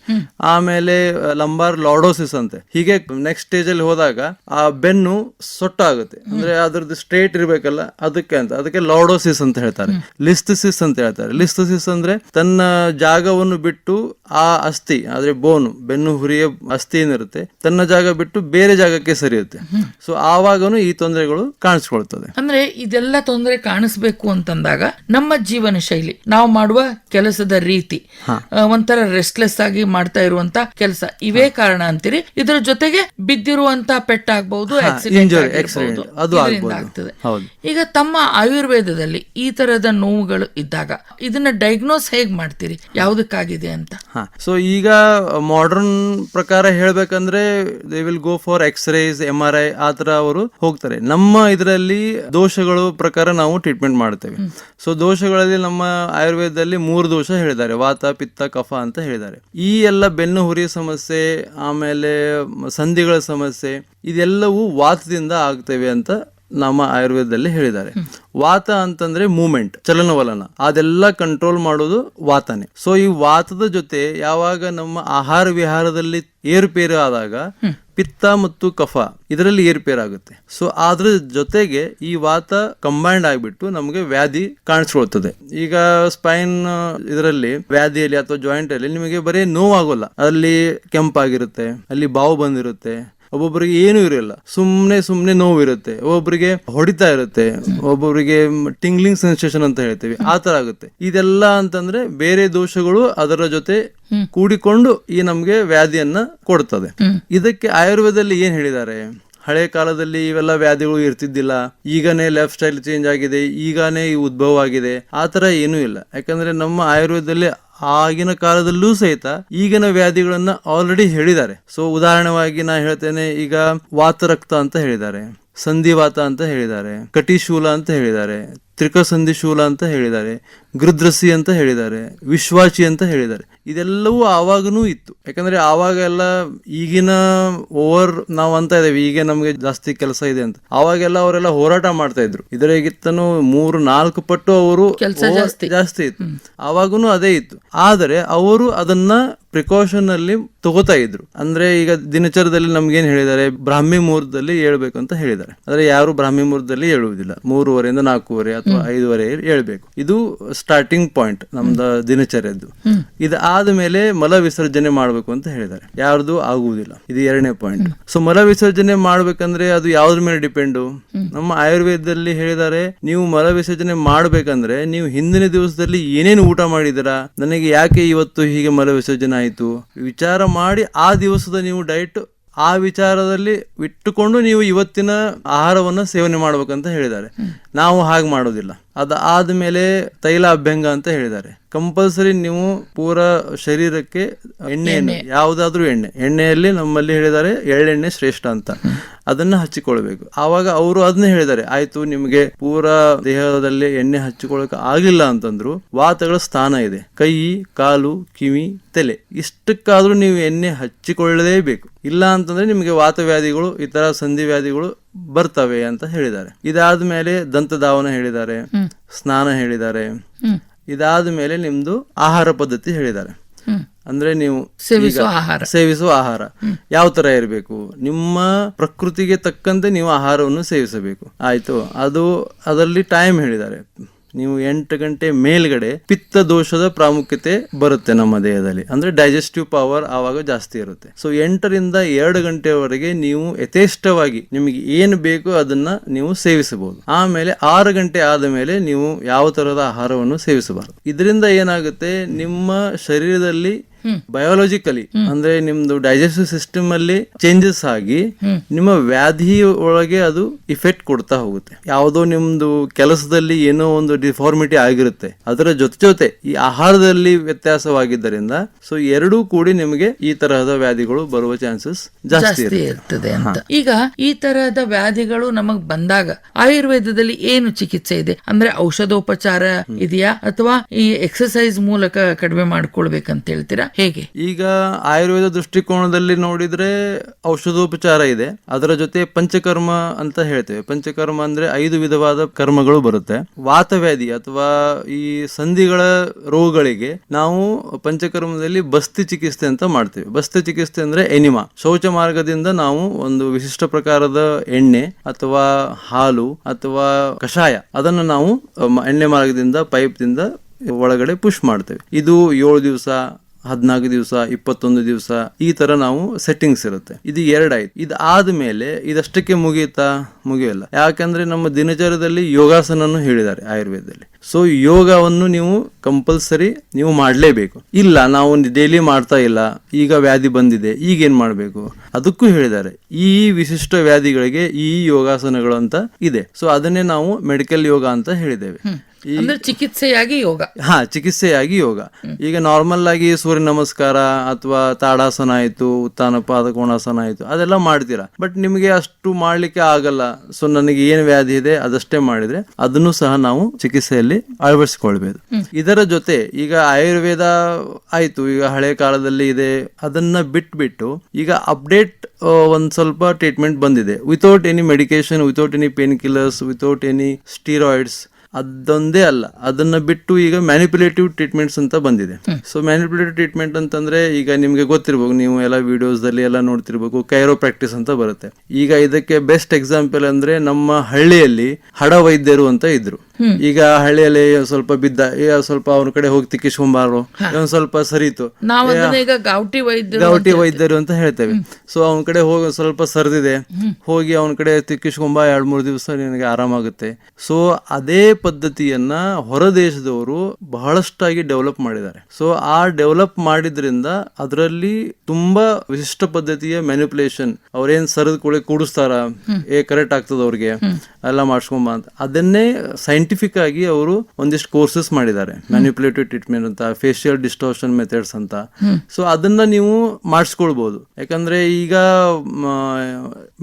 ಆಮೇಲೆ ಲಂಬಾರ್ ಲಾರ್ಡೋಸಿಸ್ ಅಂತೆ. ಹೀಗೆ ನೆಕ್ಸ್ಟ್ ಸ್ಟೇಜ್ ಅಲ್ಲಿ ಹೋದಾಗ ಆ ಬೆನ್ನು ಸೊಟ್ಟಾಗುತ್ತೆ, ಅಂದ್ರೆ ಅದ್ರದ್ದು ಸ್ಟ್ರೇಟ್ ಇರ್ಬೇಕಲ್ಲ, ಅದಕ್ಕೆ ಲಾರ್ಡೋಸಿಸ್ ಅಂತ ಹೇಳ್ತಾರೆ. ಲಿಸ್ಥಿಸಿಸ್ ಅಂತ ಹೇಳ್ತಾರೆ. ಲಿಸ್ಥಿಸಿಸ್ ಅಂದ್ರೆ ತನ್ನ ಜಾಗವನ್ನು ಬಿಟ್ಟು ಆ ಅಸ್ಥಿ, ಆದ್ರೆ ಬೋನು, ಬೆನ್ನು ಹುರಿಯ ಅಸ್ಥಿ ಏನಿರುತ್ತೆ ತನ್ನ ಜಾಗ ಬಿಟ್ಟು ಬೇರೆ ಜಾಗಕ್ಕೆ ಸರಿಯುತ್ತೆ. ಸೊ ಆವಾಗನು ಈ ತೊಂದರೆಗಳು ಕಾಣಿಸ್ಕೊಳ್ತದೆ. ಅಂದ್ರೆ ಇದೆಲ್ಲ ತೊಂದರೆ ಕಾಣಿಸ್ಬೇಕು ಅಂತಂದಾಗ ನಮ್ಮ ಜೀವನ ಶೈಲಿ, ನಾವು ಮಾಡುವ ಕೆಲಸದ ರೀತಿ, ಒಂಥರ ರೆಸ್ಟ್ಲೆಸ್ ಆಗಿ ಮಾಡ್ತಾ ಇರುವಂತ ಕೆಲಸ, ಇವೇ ಕಾರಣ ಅಂತೀರಿ? ಇದರ ಜೊತೆಗೆ ಬಿದ್ದಿರುವಂತ ಪೆಟ್ಟಾಗಬಹುದು, ಅದು ಆಗ್ತದೆ. ಈಗ ತಮ್ಮ ಆಯುರ್ವೇದದಲ್ಲಿ ಈ ತರದ ನೋವುಗಳು ಇದ್ದಾಗ ಇದನ್ನ ಡಯಾಗ್ನೋಸ್ ಹೇಗ್ ಮಾಡ್ತೀರಿ, ಯಾವುದಕ್ಕಾಗಿದೆ ಅಂತ? ಸೊ ಈಗ ಮಾಡರ್ನ್ ಪ್ರಕಾರ ಹೇಳ್ಬೇಕಂದ್ರೆ they will go for X-rays, MRI ಆ ತರ ಅವರು ಹೋಗ್ತಾರೆ. ನಮ್ಮ ಇದರಲ್ಲಿ ದೋಷಗಳು ಪ್ರಕಾರ ನಾವು ಟ್ರೀಟ್ಮೆಂಟ್ ಮಾಡ್ತೇವೆ. ಸೊ ದೋಷಗಳಲ್ಲಿ ನಮ್ಮ ಆಯುರ್ವೇದದಲ್ಲಿ 3 ದೋಷ ಹೇಳಿದ್ದಾರೆ, ವಾತ, ಪಿತ್ತ, ಕಫ ಅಂತ ಹೇಳಿದ್ದಾರೆ. ಈ ಎಲ್ಲ ಬೆನ್ನು ಹುರಿಯ ಸಮಸ್ಯೆ, ಆಮೇಲೆ ಸಂಧಿಗಳ ಸಮಸ್ಯೆ, ಇದೆಲ್ಲವೂ ವಾತದಿಂದ ಆಗ್ತೇವೆ ಅಂತ ನಮ್ಮ ಆಯುರ್ವೇದದಲ್ಲಿ ಹೇಳಿದ್ದಾರೆ. ವಾತ ಅಂತಂದ್ರೆ ಮೂವ್ಮೆಂಟ್, ಚಲನವಲನ, ಅದೆಲ್ಲ ಕಂಟ್ರೋಲ್ ಮಾಡೋದು ವಾತನೇ. ಸೊ ಈ ವಾತದ ಜೊತೆ ಯಾವಾಗ ನಮ್ಮ ಆಹಾರ ವಿಹಾರದಲ್ಲಿ ಏರುಪೇರು ಆದಾಗ ಪಿತ್ತ ಮತ್ತು ಕಫ ಇದರಲ್ಲಿ ಏರುಪೇರಾಗುತ್ತೆ. ಸೊ ಅದ್ರ ಜೊತೆಗೆ ಈ ವಾತ ಕಂಬೈಂಡ್ ಆಗಿಬಿಟ್ಟು ನಮಗೆ ವ್ಯಾಧಿ ಕಾಣಿಸ್ಕೊಳ್ತದೆ. ಈಗ ಸ್ಪೈನ್ ಇದರಲ್ಲಿ ವ್ಯಾಧಿಯಲ್ಲಿ ಅಥವಾ ಜಾಯಿಂಟ್ ಅಲ್ಲಿ ನಿಮಗೆ ಬರೀ ನೋವಾಗೋಲ್ಲ, ಅಲ್ಲಿ ಕೆಂಪಾಗಿರುತ್ತೆ, ಅಲ್ಲಿ ಬಾವು ಬಂದಿರುತ್ತೆ, ಒಬ್ಬೊಬ್ಬರಿಗೆ ಏನು ಇರಲ್ಲ, ಸುಮ್ನೆ ನೋವು ಇರುತ್ತೆ, ಒಬ್ಬೊಬ್ಬರಿಗೆ ಹೊಡಿತಾ ಇರುತ್ತೆ, ಒಬ್ಬೊಬ್ಬರಿಗೆ ಟಿಂಗ್ಲಿಂಗ್ ಸೆನ್ಸೇಷನ್ ಅಂತ ಹೇಳ್ತೀವಿ, ಆ ತರ ಆಗುತ್ತೆ. ಇದೆಲ್ಲ ಅಂತಂದ್ರೆ ಬೇರೆ ದೋಷಗಳು ಅದರ ಜೊತೆ ಕೂಡಿಕೊಂಡು ಈ ನಮ್ಗೆ ವ್ಯಾಧಿಯನ್ನ ಕೊಡ್ತದೆ. ಇದಕ್ಕೆ ಆಯುರ್ವೇದದಲ್ಲಿ ಏನ್ ಹೇಳಿದ್ದಾರೆ, ಹಳೆ ಕಾಲದಲ್ಲಿ ಇವೆಲ್ಲ ವ್ಯಾಧಿಗಳು ಇರ್ತಿದ್ದಿಲ್ಲ, ಈಗನೇ ಲೈಫ್ ಸ್ಟೈಲ್ ಚೇಂಜ್ ಆಗಿದೆ, ಈಗನೇ ಈ ಉದ್ಭವ ಆಗಿದೆ, ಆ ತರ ಏನೂ ಇಲ್ಲ. ಯಾಕಂದ್ರೆ ನಮ್ಮ ಆಯುರ್ವೇದದಲ್ಲಿ ಆಗಿನ ಕಾಲದಲ್ಲೂ ಸಹಿತ ಈಗಿನ ವ್ಯಾಧಿಗಳನ್ನ ಆಲ್ರೆಡಿ ಹೇಳಿದ್ದಾರೆ. ಸೊ ಉದಾಹರಣೆವಾಗಿ ನಾ ಹೇಳ್ತೇನೆ, ಈಗ ವಾತರಕ್ತ ಅಂತ ಹೇಳಿದ್ದಾರೆ, ಸಂಧಿವಾತ ಅಂತ ಹೇಳಿದ್ದಾರೆ, ಕಟಿಶೂಲ ಅಂತ ಹೇಳಿದ್ದಾರೆ, ತ್ರಿಕಸಂಧಿ ಶೂಲ ಅಂತ ಹೇಳಿದ್ದಾರೆ, ಗೃದ್ರಸಿ ಅಂತ ಹೇಳಿದ್ದಾರೆ, ವಿಶ್ವಾಚಿ ಅಂತ ಹೇಳಿದ್ದಾರೆ. ಇದೆಲ್ಲವೂ ಆವಾಗನೂ ಇತ್ತು. ಯಾಕಂದ್ರೆ ಆವಾಗೆಲ್ಲ ಈಗಿನ ನಾವು ಅಂತ ಇದ್ದೇವೆ, ಈಗ ನಮ್ಗೆ ಜಾಸ್ತಿ ಕೆಲಸ ಇದೆ ಅಂತ, ಆವಾಗೆಲ್ಲ ಅವರೆಲ್ಲ ಹೋರಾಟ ಮಾಡ್ತಾ ಇದ್ರು. ಇದರಾಗಿತ್ತನು 3-4 ಪಟ್ಟು ಅವರು ಜಾಸ್ತಿ ಇತ್ತು. ಆವಾಗನು ಅದೇ ಇತ್ತು. ಆದರೆ ಅವರು ಅದನ್ನ ಪ್ರಿಕಾಷನ್ ಅಲ್ಲಿ ತಗೋತಾ ಇದ್ರು. ಅಂದ್ರೆ ಈಗ ದಿನಚರದಲ್ಲಿ ನಮ್ಗೇನ್ ಹೇಳಿದ್ದಾರೆ, ಬ್ರಾಹ್ಮಿ ಮುಹೂರ್ತದಲ್ಲಿ ಹೇಳ್ಬೇಕು ಅಂತ ಹೇಳಿದ್ದಾರೆ. ಆದ್ರೆ ಯಾರು ಬ್ರಾಹ್ಮಿ ಮುಹೂರ್ತದಲ್ಲಿ ಹೇಳುವುದಿಲ್ಲ, 3:30 4:30 ಅಥವಾ 5:30 ಹೇಳ್ಬೇಕು. ಇದು ಸ್ಟಾರ್ಟಿಂಗ್ ಪಾಯಿಂಟ್ ನಮ್ದು ದಿನಚರ್ಯದ್ದು. ಇದು ಆದ್ಮೇಲೆ ಮಲ ವಿಸರ್ಜನೆ ಮಾಡ್ಬೇಕು ಅಂತ ಹೇಳಿದ್ದಾರೆ. ಯಾರ್ದು ಆಗುವುದಿಲ್ಲ. ಇದು 2ನೇ ಪಾಯಿಂಟ್. ಸೊ ಮಲ ವಿಸರ್ಜನೆ ಮಾಡ್ಬೇಕಂದ್ರೆ ಅದು ಯಾವ್ದ್ರ ಮೇಲೆ ಡಿಪೆಂಡು? ನಮ್ಮ ಆಯುರ್ವೇದದಲ್ಲಿ ಹೇಳಿದ್ದಾರೆ, ನೀವು ಮಲ ವಿಸರ್ಜನೆ ಮಾಡ್ಬೇಕಂದ್ರೆ ನೀವು ಹಿಂದಿನ ದಿವಸದಲ್ಲಿ ಏನೇನು ಊಟ ಮಾಡಿದಿರಾ, ನನಗೆ ಯಾಕೆ ಇವತ್ತು ಹೀಗೆ ಮಲ ವಿಸರ್ಜನೆ ಆಯ್ತು ವಿಚಾರ ಮಾಡಿ ಆ ದಿವಸದ ನೀವು ಡಯಟ್ ಆ ವಿಚಾರದಲ್ಲಿ ಇಟ್ಟುಕೊಂಡು ನೀವು ಇವತ್ತಿನ ಆಹಾರವನ್ನ ಸೇವನೆ ಮಾಡ್ಬೇಕಂತ ಹೇಳಿದ್ದಾರೆ. ನಾವು ಹಾಗೆ ಮಾಡೋದಿಲ್ಲ. ಅದಾದ್ಮೇಲೆ ತೈಲ ಅಭ್ಯಂಗ ಅಂತ ಹೇಳಿದ್ದಾರೆ. ಕಂಪಲ್ಸರಿ ನೀವು ಪೂರ ಶರೀರಕ್ಕೆ ಎಣ್ಣೆಯನ್ನು, ಯಾವುದಾದ್ರೂ ಎಣ್ಣೆಯಲ್ಲಿ ನಮ್ಮಲ್ಲಿ ಹೇಳಿದ್ದಾರೆ ಎಳ್ಳೆಣ್ಣೆ ಶ್ರೇಷ್ಠ ಅಂತ, ಅದನ್ನ ಹಚ್ಚಿಕೊಳ್ಬೇಕು. ಆವಾಗ ಅವರು ಅದನ್ನ ಹೇಳಿದ್ದಾರೆ, ಆಯ್ತು ನಿಮ್ಗೆ ಪೂರ ದೇಹದಲ್ಲಿ ಎಣ್ಣೆ ಹಚ್ಚಿಕೊಳ್ಳಕ್ಕೆ ಆಗಿಲ್ಲ ಅಂತಂದ್ರು ವಾತಗಳ ಸ್ಥಾನ ಇದೆ, ಕೈ, ಕಾಲು, ಕಿವಿ, ತಲೆ, ಇಷ್ಟಕ್ಕಾದ್ರೂ ನೀವು ಎಣ್ಣೆ ಹಚ್ಚಿಕೊಳ್ಳಲೇಬೇಕು. ಇಲ್ಲ ಅಂತಂದ್ರೆ ನಿಮಗೆ ವಾತವ್ಯಾಧಿಗಳು, ಇತರ ಸಂಧಿ ವ್ಯಾಧಿಗಳು ಬರ್ತವೆ ಅಂತ ಹೇಳಿದ್ದಾರೆ. ಇದಾದ್ಮೇಲೆ ದಂತಧಾವನ ಹೇಳಿದ್ದಾರೆ, ಸ್ನಾನ ಹೇಳಿದ್ದಾರೆ. ಇದಾದ ಮೇಲೆ ನಿಮ್ದು ಆಹಾರ ಪದ್ಧತಿ ಹೇಳಿದ್ದಾರೆ. ಅಂದ್ರೆ ನೀವು ಸೇವಿಸುವ ಆಹಾರ ಯಾವ ತರ ಇರಬೇಕು, ನಿಮ್ಮ ಪ್ರಕೃತಿಗೆ ತಕ್ಕಂತೆ ನೀವು ಆಹಾರವನ್ನು ಸೇವಿಸಬೇಕು. ಆಯ್ತು, ಅದರಲ್ಲಿ ಟೈಮ್ ಹೇಳಿದ್ದಾರೆ. ನೀವು 8 ಗಂಟೆ ಮೇಲ್ಗಡೆ ಪಿತ್ತ ದೋಷದ ಪ್ರಾಮುಖ್ಯತೆ ಬರುತ್ತೆ ನಮ್ಮ ದೇಹದಲ್ಲಿ, ಅಂದ್ರೆ ಡೈಜೆಸ್ಟಿವ್ ಪವರ್ ಆವಾಗ ಜಾಸ್ತಿ ಇರುತ್ತೆ. ಸೊ 8ರಿಂದ 2 ಗಂಟೆವರೆಗೆ ನೀವು ಯಥೇಷ್ಟವಾಗಿ ನಿಮಗೆ ಏನು ಬೇಕು ಅದನ್ನ ನೀವು ಸೇವಿಸಬಹುದು. ಆಮೇಲೆ 6 ಗಂಟೆ ಆದ ಮೇಲೆ ನೀವು ಯಾವ ತರಹದ ಆಹಾರವನ್ನು ಸೇವಿಸಬಾರದು. ಇದರಿಂದ ಏನಾಗುತ್ತೆ, ನಿಮ್ಮ ಶರೀರದಲ್ಲಿ ಬಯೋಲಾಜಿಕಲಿ ಅಂದ್ರೆ ನಿಮ್ದು ಡೈಜೆಸ್ಟಿವ್ ಸಿಸ್ಟಮ್ ಅಲ್ಲಿ ಚೇಂಜಸ್ ಆಗಿ ನಿಮ್ಮ ವ್ಯಾಧಿ ಒಳಗೆ ಅದು ಇಫೆಕ್ಟ್ ಕೊಡ್ತಾ ಹೋಗುತ್ತೆ. ಯಾವುದೋ ನಿಮ್ದು ಕೆಲಸದಲ್ಲಿ ಏನೋ ಒಂದು ಡಿಫಾರ್ಮಿಟಿ ಆಗಿರುತ್ತೆ, ಅದರ ಜೊತೆ ಈ ಆಹಾರದಲ್ಲಿ ವ್ಯತ್ಯಾಸವಾಗಿದ್ದರಿಂದ ಸೊ ಎರಡೂ ಕೂಡಿ ನಿಮಗೆ ಈ ತರಹದ ವ್ಯಾಧಿಗಳು ಬರುವ ಚಾನ್ಸಸ್ ಜಾಸ್ತಿ ಇರ್ತದೆ ಅಂತ. ಈಗ ಈ ತರಹದ ವ್ಯಾಧಿಗಳು ನಮಗ್ ಬಂದಾಗ ಆಯುರ್ವೇದದಲ್ಲಿ ಏನು ಚಿಕಿತ್ಸೆ ಇದೆ? ಅಂದ್ರೆ ಔಷಧೋಪಚಾರ ಇದೆಯಾ ಅಥವಾ ಈ ಎಕ್ಸರ್ಸೈಸ್ ಮೂಲಕ ಕಡಿಮೆ ಮಾಡ್ಕೊಳ್ಬೇಕಂತ ಹೇಳ್ತೀರಾ, ಹೇಗೆ? ಈಗ ಆಯುರ್ವೇದ ದೃಷ್ಟಿಕೋನದಲ್ಲಿ ನೋಡಿದ್ರೆ ಔಷಧೋಪಚಾರ ಇದೆ, ಅದರ ಜೊತೆ ಪಂಚಕರ್ಮ ಅಂತ ಹೇಳ್ತೇವೆ. ಪಂಚಕರ್ಮ ಅಂದ್ರೆ 5 ವಿಧವಾದ ಕರ್ಮಗಳು ಬರುತ್ತೆ. ವಾತವ್ಯಾಧಿ ಅಥವಾ ಈ ಸಂಧಿಗಳ ರೋಗಗಳಿಗೆ ನಾವು ಪಂಚಕರ್ಮದಲ್ಲಿ ಬಸ್ತಿ ಚಿಕಿತ್ಸೆ ಅಂತ ಮಾಡ್ತೇವೆ. ಬಸ್ತಿ ಚಿಕಿತ್ಸೆ ಅಂದ್ರೆ ಎನಿಮಾ, ಶೌಚ ಮಾರ್ಗದಿಂದ ನಾವು ಒಂದು ವಿಶಿಷ್ಟ ಪ್ರಕಾರದ ಎಣ್ಣೆ ಅಥವಾ ಹಾಲು ಅಥವಾ ಕಷಾಯ ಅದನ್ನು ನಾವು ಎಣ್ಣೆ ಮಾರ್ಗದಿಂದ ಪೈಪ್ ದಿಂದ ಒಳಗಡೆ ಪುಷ್ ಮಾಡ್ತೇವೆ. ಇದು 7 ದಿವಸ, 14 ದಿವಸ, 21 ದಿವಸ, ಈ ತರ ನಾವು ಸೆಟ್ಟಿಂಗ್ಸ್ ಇರುತ್ತೆ. ಇದು 2 ಆಯ್ತು. ಇದಾದ್ಮೇಲೆ ಇದಷ್ಟಕ್ಕೆ ಮುಗಿಯಲ್ಲ. ಯಾಕಂದ್ರೆ ನಮ್ಮ ದಿನಚರ್ಯದಲ್ಲಿ ಯೋಗಾಸನನ್ನು ಹೇಳಿದ್ದಾರೆ ಆಯುರ್ವೇದದಲ್ಲಿ. ಸೊ ಯೋಗವನ್ನು ನೀವು ಕಂಪಲ್ಸರಿ ನೀವು ಮಾಡಲೇಬೇಕು. ಇಲ್ಲ ನಾವು ಡೈಲಿ ಮಾಡ್ತಾ ಇಲ್ಲ, ಈಗ ವ್ಯಾಧಿ ಬಂದಿದೆ, ಈಗ ಏನ್ ಮಾಡ್ಬೇಕು, ಅದಕ್ಕೂ ಹೇಳಿದ್ದಾರೆ. ಈ ವಿಶಿಷ್ಟ ವ್ಯಾಧಿಗಳಿಗೆ ಈ ಯೋಗಾಸನಗಳು ಅಂತ ಇದೆ. ಸೊ ಅದನ್ನೇ ನಾವು ಮೆಡಿಕಲ್ ಯೋಗ ಅಂತ ಹೇಳಿದ್ದೇವೆ. ಚಿಕಿತ್ಸೆಯಾಗಿ ಯೋಗ. ಚಿಕಿತ್ಸೆಯಾಗಿ ಯೋಗ. ಈಗ ನಾರ್ಮಲ್ ಆಗಿ ಸೂರ್ಯ ನಮಸ್ಕಾರ ಅಥವಾ ತಾಡಾಸನ ಆಯ್ತು, ಉತ್ಥಾನ ಪಾದ ಕೋಣಾಸನ ಆಯ್ತು, ಅದೆಲ್ಲ ಮಾಡ್ತೀರಾ. ಬಟ್ ನಿಮಗೆ ಅಷ್ಟು ಮಾಡ್ಲಿಕ್ಕೆ ಆಗಲ್ಲ. ಸೊ ನನಗೆ ಏನ್ ವ್ಯಾಧಿ ಇದೆ ಅದಷ್ಟೇ ಮಾಡಿದ್ರೆ ಅದನ್ನು ಸಹ ನಾವು ಚಿಕಿತ್ಸೆಯಲ್ಲಿ ಅಳವಡಿಸಿಕೊಳ್ಬೇಕು. ಇದರ ಜೊತೆ ಈಗ ಆಯುರ್ವೇದ ಆಯ್ತು, ಈಗ ಹಳೆ ಕಾಲದಲ್ಲಿ ಇದೆ, ಅದನ್ನ ಬಿಟ್ಬಿಟ್ಟು ಈಗ ಅಪ್ಡೇಟ್ ಒಂದ್ ಸ್ವಲ್ಪ ಟ್ರೀಟ್ಮೆಂಟ್ ಬಂದಿದೆ. Without any medication, without any pain killers, without any steroids. ಅದೊಂದೇ ಅಲ್ಲ, ಅದನ್ನ ಬಿಟ್ಟು ಈಗ ಮ್ಯಾನಿಪುಲೇಟಿವ್ ಟ್ರೀಟ್ಮೆಂಟ್ಸ್ ಅಂತ ಬಂದಿದೆ. ಸೊ ಮ್ಯಾನಿಪುಲೇಟಿವ್ ಟ್ರೀಟ್ಮೆಂಟ್ ಅಂತಂದ್ರೆ ಈಗ ನಿಮ್ಗೆ ಗೊತ್ತಿರ್ಬೇಕು, ನೀವು ಎಲ್ಲ ವಿಡಿಯೋಸ್ ದಲ್ಲಿ ಎಲ್ಲ ನೋಡ್ತಿರ್ಬೇಕು, ಕೈರೋ ಪ್ರಾಕ್ಟೀಸ್ ಅಂತ ಬರುತ್ತೆ. ಈಗ ಇದಕ್ಕೆ ಬೆಸ್ಟ್ ಎಕ್ಸಾಂಪಲ್ ಅಂದ್ರೆ ನಮ್ಮ ಹಳ್ಳಿಯಲ್ಲಿ ಹಡ ವೈದ್ಯರು ಅಂತ ಇದ್ರು. ಈಗ ಹಳ್ಳಿಯಲ್ಲಿ ಸ್ವಲ್ಪ ಬಿದ್ದ, ಸ್ವಲ್ಪ ಅವನ ಕಡೆ ಹೋಗಿ ತಿಕ್ಕಿಸ್ಕೊಂಬಾರು, ಒಂದ್ ಸ್ವಲ್ಪ ಸರಿತು, ಗೌಟಿ ವೈದ್ಯರು ಅಂತ ಹೇಳ್ತೇವೆ. ಸೊ ಅವನ ಕಡೆ ಹೋಗಿ ಸ್ವಲ್ಪ ಸರಿದಿದೆ, ಹೋಗಿ ಅವನ ಕಡೆ ತಿಕ್ಕಿಸ್ಕೊಂಬ, 2-3 ದಿವಸ ನಿನಗೆ ಆರಾಮಾಗುತ್ತೆ. ಸೊ ಅದೇ ಪದ್ಧತಿಯನ್ನ ಹೊರ ದೇಶದವರು ಬಹಳಷ್ಟಾಗಿ ಡೆವಲಪ್ ಮಾಡಿದ್ದಾರೆ. ಸೊ ಆ ಡೆವಲಪ್ ಮಾಡಿದ್ರಿಂದ ಅದರಲ್ಲಿ ತುಂಬಾ ವಿಶಿಷ್ಟ ಪದ್ಧತಿಯ ಮ್ಯಾನಿಪುಲೇಷನ್, ಅವ್ರೇನ್ ಸರಿದ ಕೂಡ ಕೂಡಿಸ್ತಾರ, ಕರೆಕ್ಟ್ ಆಗ್ತದ ಅವ್ರಿಗೆ ಎಲ್ಲ ಮಾಡ್ಸ್ಕೊಂಬ ಅಂತ, ಅದನ್ನೇ ಸೈಂಟಿಫಿಕ್ ಆಗಿ ಅವರು ಒಂದಿಷ್ಟು ಕೋರ್ಸಸ್ ಮಾಡಿದ್ದಾರೆ. ಮ್ಯಾನಿಪುಲೇಟಿವ್ ಟ್ರೀಟ್ಮೆಂಟ್ ಅಂತ, ಫೇಶಿಯಲ್ ಡಿಸ್ಟೋರ್ಷನ್ ಮೆಥಡ್ಸ್ ಅಂತ. ಸೊ ಅದನ್ನ ನೀವು ಮಾಡಿಸ್ಕೊಳ್ಬಹುದು. ಯಾಕಂದ್ರೆ ಈಗ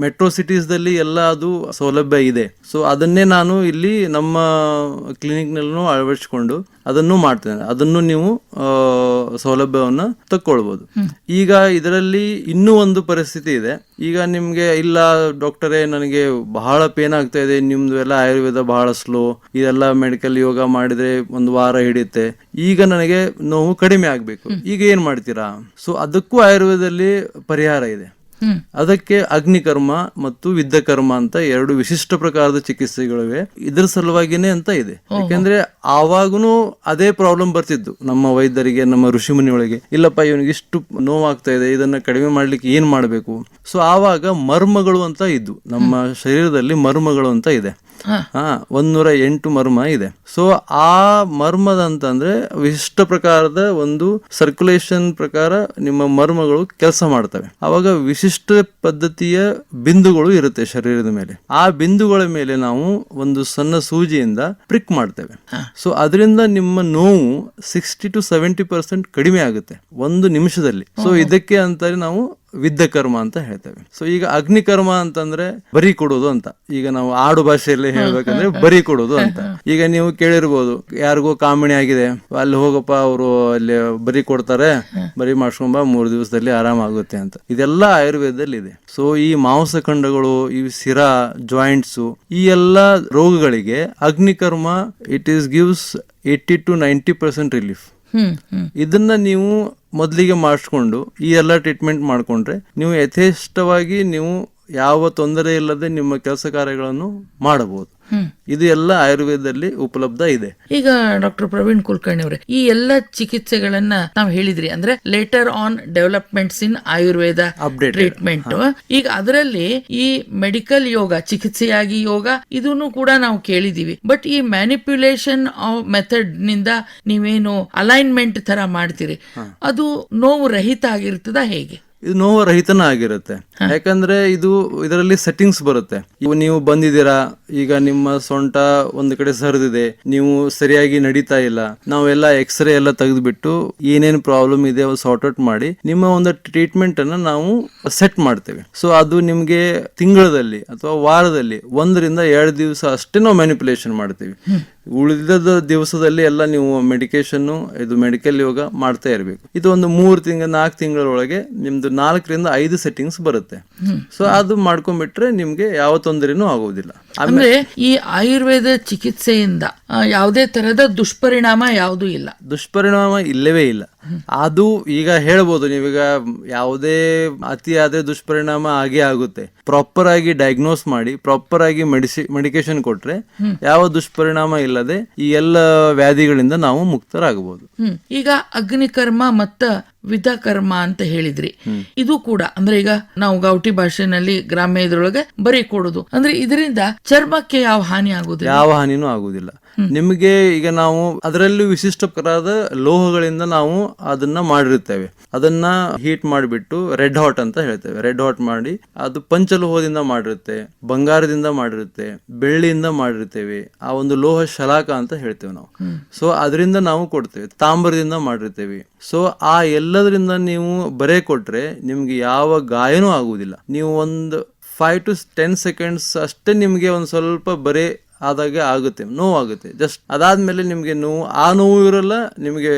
ಮೆಟ್ರೋ ಸಿಟೀಸ್ ದಲ್ಲಿ ಎಲ್ಲ ಅದು ಸೌಲಭ್ಯ ಇದೆ. ಸೊ ಅದನ್ನೇ ನಾನು ಇಲ್ಲಿ ನಮ್ಮ ಕ್ಲಿನಿಕ್ ನಲ್ಲೂ ಅಳವಡಿಸಿಕೊಂಡು ಅದನ್ನು ಮಾಡ್ತೇನೆ. ಅದನ್ನು ನೀವು ಸೌಲಭ್ಯವನ್ನ ತಕ್ಕೊಳ್ಬಹುದು. ಈಗ ಇದರಲ್ಲಿ ಇನ್ನೂ ಒಂದು ಪರಿಸ್ಥಿತಿ ಇದೆ. ಈಗ ನಿಮ್ಗೆ ಇಲ್ಲ ಡಾಕ್ಟರೇ ನನಗೆ ಬಹಳ ಪೇನ್ ಆಗ್ತಾ ಇದೆ, ನಿಮ್ದು ಎಲ್ಲ ಆಯುರ್ವೇದ ಬಹಳ ಸ್ಲೋ, ಇದೆಲ್ಲ ಮೆಡಿಕಲ್ ಯೋಗ ಮಾಡಿದ್ರೆ 1 ವಾರ ಹಿಡಿಯುತ್ತೆ, ಈಗ ನನಗೆ ನೋವು ಕಡಿಮೆ ಆಗ್ಬೇಕು, ಈಗ ಏನ್ ಮಾಡ್ತೀರಾ? ಸೊ ಅದಕ್ಕೂ ಆಯುರ್ವೇದದಲ್ಲಿ ಪರಿಹಾರ ಇದೆ. ಅದಕ್ಕೆ ಅಗ್ನಿಕರ್ಮ ಮತ್ತು ವಿದ್ಯಕರ್ಮ ಅಂತ ಎರಡು ವಿಶಿಷ್ಟ ಪ್ರಕಾರದ ಚಿಕಿತ್ಸೆಗಳಿವೆ. ಇದ್ರ ಸಲುವಾಗಿನೇ ಅಂತ ಇದೆ. ಯಾಕೆಂದ್ರೆ ಆವಾಗನು ಅದೇ ಪ್ರಾಬ್ಲಮ್ ಬರ್ತಿದ್ದು ನಮ್ಮ ವೈದ್ಯರಿಗೆ, ನಮ್ಮ ಋಷಿಮುನಿಯೊಳಗೆ. ಇಲ್ಲಪ್ಪ ಇವನಿಗೆ ಇಷ್ಟು ನೋವಾಗ್ತಾ ಇದೆ, ಇದನ್ನ ಕಡಿಮೆ ಮಾಡ್ಲಿಕ್ಕೆ ಏನ್ ಮಾಡ್ಬೇಕು? ಸೊ ಆವಾಗ ಮರ್ಮಗಳು ಅಂತ ಇದ್ದು, ನಮ್ಮ ಶರೀರದಲ್ಲಿ ಮರ್ಮಗಳು ಅಂತ ಇದೆ. 108 ಮರ್ಮ ಇದೆ. ಸೊ ಆ ಮರ್ಮದಂತಂದ್ರೆ ವಿಶಿಷ್ಟ ಪ್ರಕಾರದ ಒಂದು ಸರ್ಕ್ಯುಲೇಷನ್ ಪ್ರಕಾರ ನಿಮ್ಮ ಮರ್ಮಗಳು ಕೆಲಸ ಮಾಡ್ತವೆ. ಅವಾಗ ವಿಶಿಷ್ಟ ಪದ್ಧತಿಯ ಬಿಂದುಗಳು ಇರುತ್ತೆ ಶರೀರದ ಮೇಲೆ. ಆ ಬಿಂದುಗಳ ಮೇಲೆ ನಾವು ಒಂದು ಸಣ್ಣ ಸೂಜಿಯಿಂದ ಪ್ರಿಕ್ ಮಾಡ್ತೇವೆ. ಸೊ ಅದರಿಂದ ನಿಮ್ಮ ನೋವು 60 to 70% ಕಡಿಮೆ ಆಗುತ್ತೆ ಒಂದು ನಿಮಿಷದಲ್ಲಿ. ಸೊ ಇದಕ್ಕೆ ಅಂತಾರೆ ನಾವು ವಿದ್ಯಕರ್ಮ ಅಂತ ಹೇಳ್ತೇವೆ. ಸೊ ಈಗ ಅಗ್ನಿಕರ್ಮ ಅಂತಂದ್ರೆ ಬರಿ ಕೊಡೋದು ಅಂತ. ಈಗ ನಾವು ಆಡು ಭಾಷೆಯಲ್ಲಿ ಹೇಳ್ಬೇಕಂದ್ರೆ ಬರಿ ಕೊಡೋದು ಅಂತ. ಈಗ ನೀವು ಕೇಳಿರ್ಬೋದು, ಯಾರಿಗೋ ಕಾಮಿಣಿ ಆಗಿದೆ, ಅಲ್ಲಿ ಹೋಗಪ್ಪ, ಅವರು ಅಲ್ಲಿ ಬರಿ ಕೊಡ್ತಾರೆ, ಬರಿ ಮಾಡ್ಸ್ಕೊಂಬ 3 ದಿವಸದಲ್ಲಿ ಆರಾಮಾಗುತ್ತೆ ಅಂತ. ಇದೆಲ್ಲ ಆಯುರ್ವೇದದಲ್ಲಿ ಇದೆ. ಸೊ ಈ ಮಾಂಸಖಂಡಗಳು, ಈ ಸಿರಾ, ಜಾಯಿಂಟ್ಸ್, ಈ ಎಲ್ಲಾ ರೋಗಗಳಿಗೆ ಅಗ್ನಿಕರ್ಮ it is gives 80 to 90% relief. ಇದನ್ನ ನೀವು ಮೊದಲಿಗೆ ಮಾಡಿಸ್ಕೊಂಡು ಈ ಎಲ್ಲ ಟ್ರೀಟ್ಮೆಂಟ್ ಮಾಡ್ಕೊಂಡ್ರೆ ನೀವು ಯಥೇಷ್ಟವಾಗಿ ನೀವು ಯಾವ ತೊಂದರೆ ಇಲ್ಲದೆ ನಿಮ್ಮ ಕೆಲಸ ಕಾರ್ಯಗಳನ್ನು ಮಾಡಬಹುದು. ಇದು ಎಲ್ಲ ಆಯುರ್ವೇದದಲ್ಲಿ ಉಪಲಬ್ಧ ಇದೆ. ಈಗ ಡಾಕ್ಟರ್ ಪ್ರವೀಣ್ ಕುಲಕರ್ಣಿ ಅವರೇ, ಈ ಎಲ್ಲ ಚಿಕಿತ್ಸೆಗಳನ್ನ ನಾವು ಹೇಳಿದ್ರಿ, ಅಂದ್ರೆ later on developments in Ayurveda treatment. ಈಗ ಅದರಲ್ಲಿ ಈ ಮೆಡಿಕಲ್ ಯೋಗ, ಚಿಕಿತ್ಸೆಯಾಗಿ ಯೋಗ, ಇದನ್ನು ಕೂಡ ನಾವು ಕೇಳಿದೀವಿ. ಬಟ್ ಈ ಮ್ಯಾನಿಪ್ಯುಲೇಷನ್ ಮೆಥಡ್ ನಿಂದ ನೀವೇನು ಅಲೈನ್ಮೆಂಟ್ ತರ ಮಾಡ್ತೀರಿ, ಅದು ನೋವು ರಹಿತ ಆಗಿರ್ತದ ಹೇಗೆ? ಇದು ನೋವು ರಹಿತನ ಆಗಿರುತ್ತೆ. ಯಾಕಂದ್ರೆ ಇದರಲ್ಲಿ ಸೆಟ್ಟಿಂಗ್ಸ್ ಬರುತ್ತೆ. ಇವು ನೀವು ಬಂದಿದ್ದೀರಾ, ಈಗ ನಿಮ್ಮ ಸೊಂಟ ಒಂದು ಕಡೆ ಸರಿದಿದೆ, ನೀವು ಸರಿಯಾಗಿ ನಡೀತಾ ಇಲ್ಲ, ನಾವೆಲ್ಲ ಎಕ್ಸ್ರೇ ಎಲ್ಲ ತೆಗೆದುಬಿಟ್ಟು ಏನೇನು ಪ್ರಾಬ್ಲಮ್ ಇದೆ ಸಾರ್ಟ್ ಔಟ್ ಮಾಡಿ ನಿಮ್ಮ ಒಂದು ಟ್ರೀಟ್ಮೆಂಟ್ ಅನ್ನ ನಾವು ಸೆಟ್ ಮಾಡ್ತೇವೆ. ಸೊ ಅದು ನಿಮ್ಗೆ ತಿಂಗಳಲ್ಲಿ ಅಥವಾ ವಾರದಲ್ಲಿ 1 ರಿಂದ 2 ದಿವಸ ಅಷ್ಟೇ ನಾವು ಮ್ಯಾನಿಪ್ಯುಲೇಷನ್ ಮಾಡ್ತೀವಿ. ಉಳಿದ ದಿವಸದಲ್ಲಿ ಎಲ್ಲ ನೀವು ಮೆಡಿಕೇಶನ್, ಇದು ಮೆಡಿಕಲ್ ಯೋಗ ಮಾಡ್ತಾ ಇರಬೇಕು. ಇದು ಒಂದು 3-4 ತಿಂಗಳೊಳಗೆ ನಿಮ್ದು 4 ರಿಂದ 5 ಸೆಟ್ಟಿಂಗ್ಸ್ ಬರುತ್ತೆ. ಸೊ ಅದು ಮಾಡ್ಕೊಂಡ್ಬಿಟ್ರೆ ನಿಮ್ಗೆ ಯಾವ ತೊಂದರೆನೂ ಆಗೋದಿಲ್ಲ. ಅಂದ್ರೆ ಈ ಆಯುರ್ವೇದ ಚಿಕಿತ್ಸೆಯಿಂದ ಯಾವುದೇ ತರಹದ ದುಷ್ಪರಿಣಾಮ ಯಾವುದೂ ಇಲ್ಲ? ದುಷ್ಪರಿಣಾಮ ಇಲ್ಲವೇ ಇಲ್ಲ. ಅದು ಈಗ ಹೇಳ್ಬೋದು, ನೀವೀಗ ಯಾವುದೇ ಅತಿಯಾದ ದುಷ್ಪರಿಣಾಮ ಆಗೇ ಆಗುತ್ತೆ. ಪ್ರಾಪರ್ ಆಗಿ ಡಯಾಗ್ನೋಸ್ ಮಾಡಿ ಪ್ರಾಪರ್ ಆಗಿ ಮೆಡಿಕೇಶನ್ ಕೊಟ್ರೆ ಯಾವ ದುಷ್ಪರಿಣಾಮ ಇಲ್ಲದೆ ಈ ಎಲ್ಲ ವ್ಯಾಧಿಗಳಿಂದ ನಾವು ಮುಕ್ತರಾಗಬಹುದು. ಈಗ ಅಗ್ನಿಕರ್ಮ ಮತ್ತ ವಿದ್ಯಕರ್ಮ ಅಂತ ಹೇಳಿದ್ರಿ, ಇದು ಕೂಡ ಅಂದ್ರೆ ಈಗ ನಾವು ಗೌಟಿ ಭಾಷೆನಲ್ಲಿ ಗ್ರಾಮ್ಯ ಇದ್ರೊಳಗೆ ಬರೀ ಕೊಡುದು ಅಂದ್ರೆ ಇದರಿಂದ ಚರ್ಮಕ್ಕೆ ಯಾವ ಹಾನಿ ಆಗುದಿಲ್ಲ? ಯಾವ ಹಾನಿನೂ ಆಗುದಿಲ್ಲ ನಿಮಗೆ. ಈಗ ನಾವು ಅದರಲ್ಲಿ ವಿಶಿಷ್ಟ ಪ್ರಕಾರದ ಲೋಹಗಳಿಂದ ನಾವು ಅದನ್ನ ಮಾಡಿರ್ತೇವೆ. ಅದನ್ನ ಹೀಟ್ ಮಾಡಿಬಿಟ್ಟು ರೆಡ್ ಹಾಟ್ ಅಂತ ಹೇಳ್ತೇವೆ. ರೆಡ್ ಹಾಟ್ ಮಾಡಿ ಅದು ಪಂಚಲೋಹದಿಂದ ಮಾಡಿರುತ್ತೆ, ಬಂಗಾರದಿಂದ ಮಾಡಿರುತ್ತೆ, ಬೆಳ್ಳಿಯಿಂದ ಮಾಡಿರ್ತೇವೆ. ಆ ಒಂದು ಲೋಹ ಶಲಾಕ ಅಂತ ಹೇಳ್ತೇವೆ ನಾವು. ಸೊ ಅದರಿಂದ ನಾವು ಕೊಡ್ತೇವೆ. ತಾಮ್ರದಿಂದ ಮಾಡಿರ್ತೇವೆ. ಸೊ ಆ ಎಲ್ಲದರಿಂದ ನೀವು ಬರೆ ಕೊಟ್ರೆ ನಿಮ್ಗೆ ಯಾವ ಗಾಯನೂ ಆಗುವುದಿಲ್ಲ. ನೀವು ಒಂದು 5 to 10 seconds ಅಷ್ಟೇ ನಿಮ್ಗೆ ಒಂದ್ ಸ್ವಲ್ಪ ಬರೆ ಆದಾಗೆ ಆಗುತ್ತೆ, ನೋವಾಗುತ್ತೆ ಜಸ್ಟ್. ಅದಾದ್ಮೇಲೆ ನಿಮ್ಗೆ ಆ ನೋವು ಇರಲ್ಲ. ನಿಮ್ಗೆ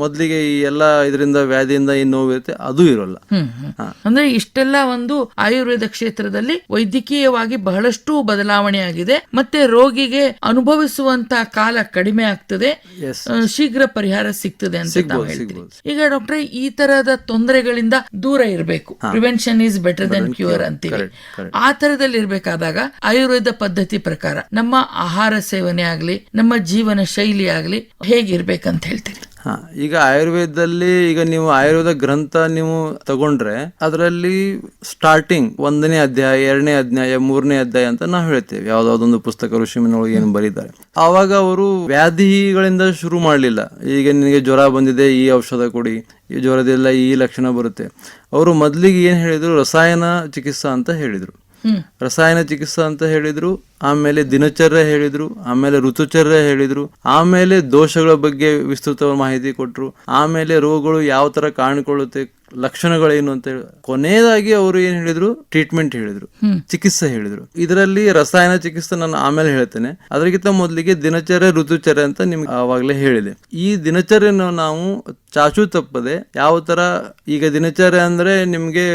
ಮೊದ್ಲಿಗೆ ಈ ಎಲ್ಲ ಇದರಿಂದ ವ್ಯಾಧಿಯಿಂದ ಏನ್ ನೋವು ಇರುತ್ತೆ ಅದು ಇರೋಲ್ಲ. ಅಂದ್ರೆ ಇಷ್ಟೆಲ್ಲ ಒಂದು ಆಯುರ್ವೇದ ಕ್ಷೇತ್ರದಲ್ಲಿ ವೈದ್ಯಕೀಯವಾಗಿ ಬಹಳಷ್ಟು ಬದಲಾವಣೆ ಆಗಿದೆ. ಮತ್ತೆ ರೋಗಿಗೆ ಅನುಭವಿಸುವಂತ ಕಾಲ ಕಡಿಮೆ ಆಗ್ತದೆ, ಶೀಘ್ರ ಪರಿಹಾರ ಸಿಗ್ತದೆ ಅಂತ ನಾವು ಹೇಳ್ತೀವಿ. ಈಗ ಡಾಕ್ಟ್ರೆ, ಈ ತರಹದ ತೊಂದರೆಗಳಿಂದ ದೂರ ಇರಬೇಕು, prevention is better than cure ಅಂತೀವಿ. ಆ ತರದಲ್ಲಿ ಇರ್ಬೇಕಾದಾಗ ಆಯುರ್ವೇದ ಪದ್ಧತಿ ಪ್ರಕಾರ ನಮ್ಮ ಆಹಾರ ಸೇವನೆ ಆಗ್ಲಿ, ನಮ್ಮ ಜೀವನ ಶೈಲಿ ಆಗ್ಲಿ ಹೇಗಿರ್ಬೇಕಂತ ಹೇಳ್ತೀರಿ? ಈಗ ಆಯುರ್ವೇದದಲ್ಲಿ ಈಗ ನೀವು ಆಯುರ್ವೇದ ಗ್ರಂಥ ನೀವು ತಗೊಂಡ್ರೆ ಅದರಲ್ಲಿ ಸ್ಟಾರ್ಟಿಂಗ್ 1ನೇ ಅಧ್ಯಾಯ, 2ನೇ ಅಧ್ಯಾಯ, 3ನೇ ಅಧ್ಯಾಯ ಅಂತ ನಾವು ಹೇಳ್ತೇವೆ. ಯಾವ್ದಾವ್ದೊಂದು ಪುಸ್ತಕ ಋಷಿಮುನಿಯೊಳಗೆ ಏನು ಬರೀತಾರೆ. ಆವಾಗ ಅವರು ವ್ಯಾಧಿಗಳಿಂದ ಶುರು ಮಾಡಲಿಲ್ಲ. ಈಗ ನಿನಗೆ ಜ್ವರ ಬಂದಿದೆ, ಈ ಔಷಧ ಕೊಡಿ, ಈ ಜ್ವರದೆಲ್ಲ ಈ ಲಕ್ಷಣ ಬರುತ್ತೆ. ಅವರು ಮೊದಲಿಗೆ ಏನ್ ಹೇಳಿದ್ರು, ರಸಾಯನ ಚಿಕಿತ್ಸಾ ಅಂತ ಹೇಳಿದ್ರು. ರಸಾಯನ ಚಿಕಿತ್ಸಾ ಅಂತ ಹೇಳಿದ್ರು, ಆಮೇಲೆ ದಿನಚರ್ಯ ಹೇಳಿದ್ರು, ಆಮೇಲೆ ಋತುಚರ್ಯ ಹೇಳಿದ್ರು, ಆಮೇಲೆ ದೋಷಗಳ ಬಗ್ಗೆ ವಿಸ್ತೃತ ಮಾಹಿತಿ ಕೊಟ್ರು, ಆಮೇಲೆ ರೋಗಗಳು ಯಾವ ತರ ಕಾಣಿಕೊಳ್ಳುತ್ತೆ, ಲಕ್ಷಣಗಳೇನು ಅಂತ ಹೇಳಿ, ಕೊನೆಯದಾಗಿ ಅವರು ಏನ್ ಹೇಳಿದ್ರು, ಟ್ರೀಟ್ಮೆಂಟ್ ಹೇಳಿದ್ರು, ಚಿಕಿತ್ಸೆ ಹೇಳಿದ್ರು. ಇದರಲ್ಲಿ ರಸಾಯನ ಚಿಕಿತ್ಸೆ ನಾನು ಆಮೇಲೆ ಹೇಳ್ತೇನೆ. ಅದಕ್ಕಿಂತ ಮೊದಲಿಗೆ ದಿನಚರ್ಯ, ಋತುಚರ್ಯ ಅಂತ ನಿಮ್ಗೆ ಆವಾಗಲೇ ಹೇಳಿದೆ. ಈ ದಿನಚರ್ಯನ ನಾವು ಚಾಚು ತಪ್ಪದೆ ಯಾವ ತರ, ಈಗ ದಿನಚರ್ಯ ಅಂದ್ರೆ ನಿಮ್ಗೆ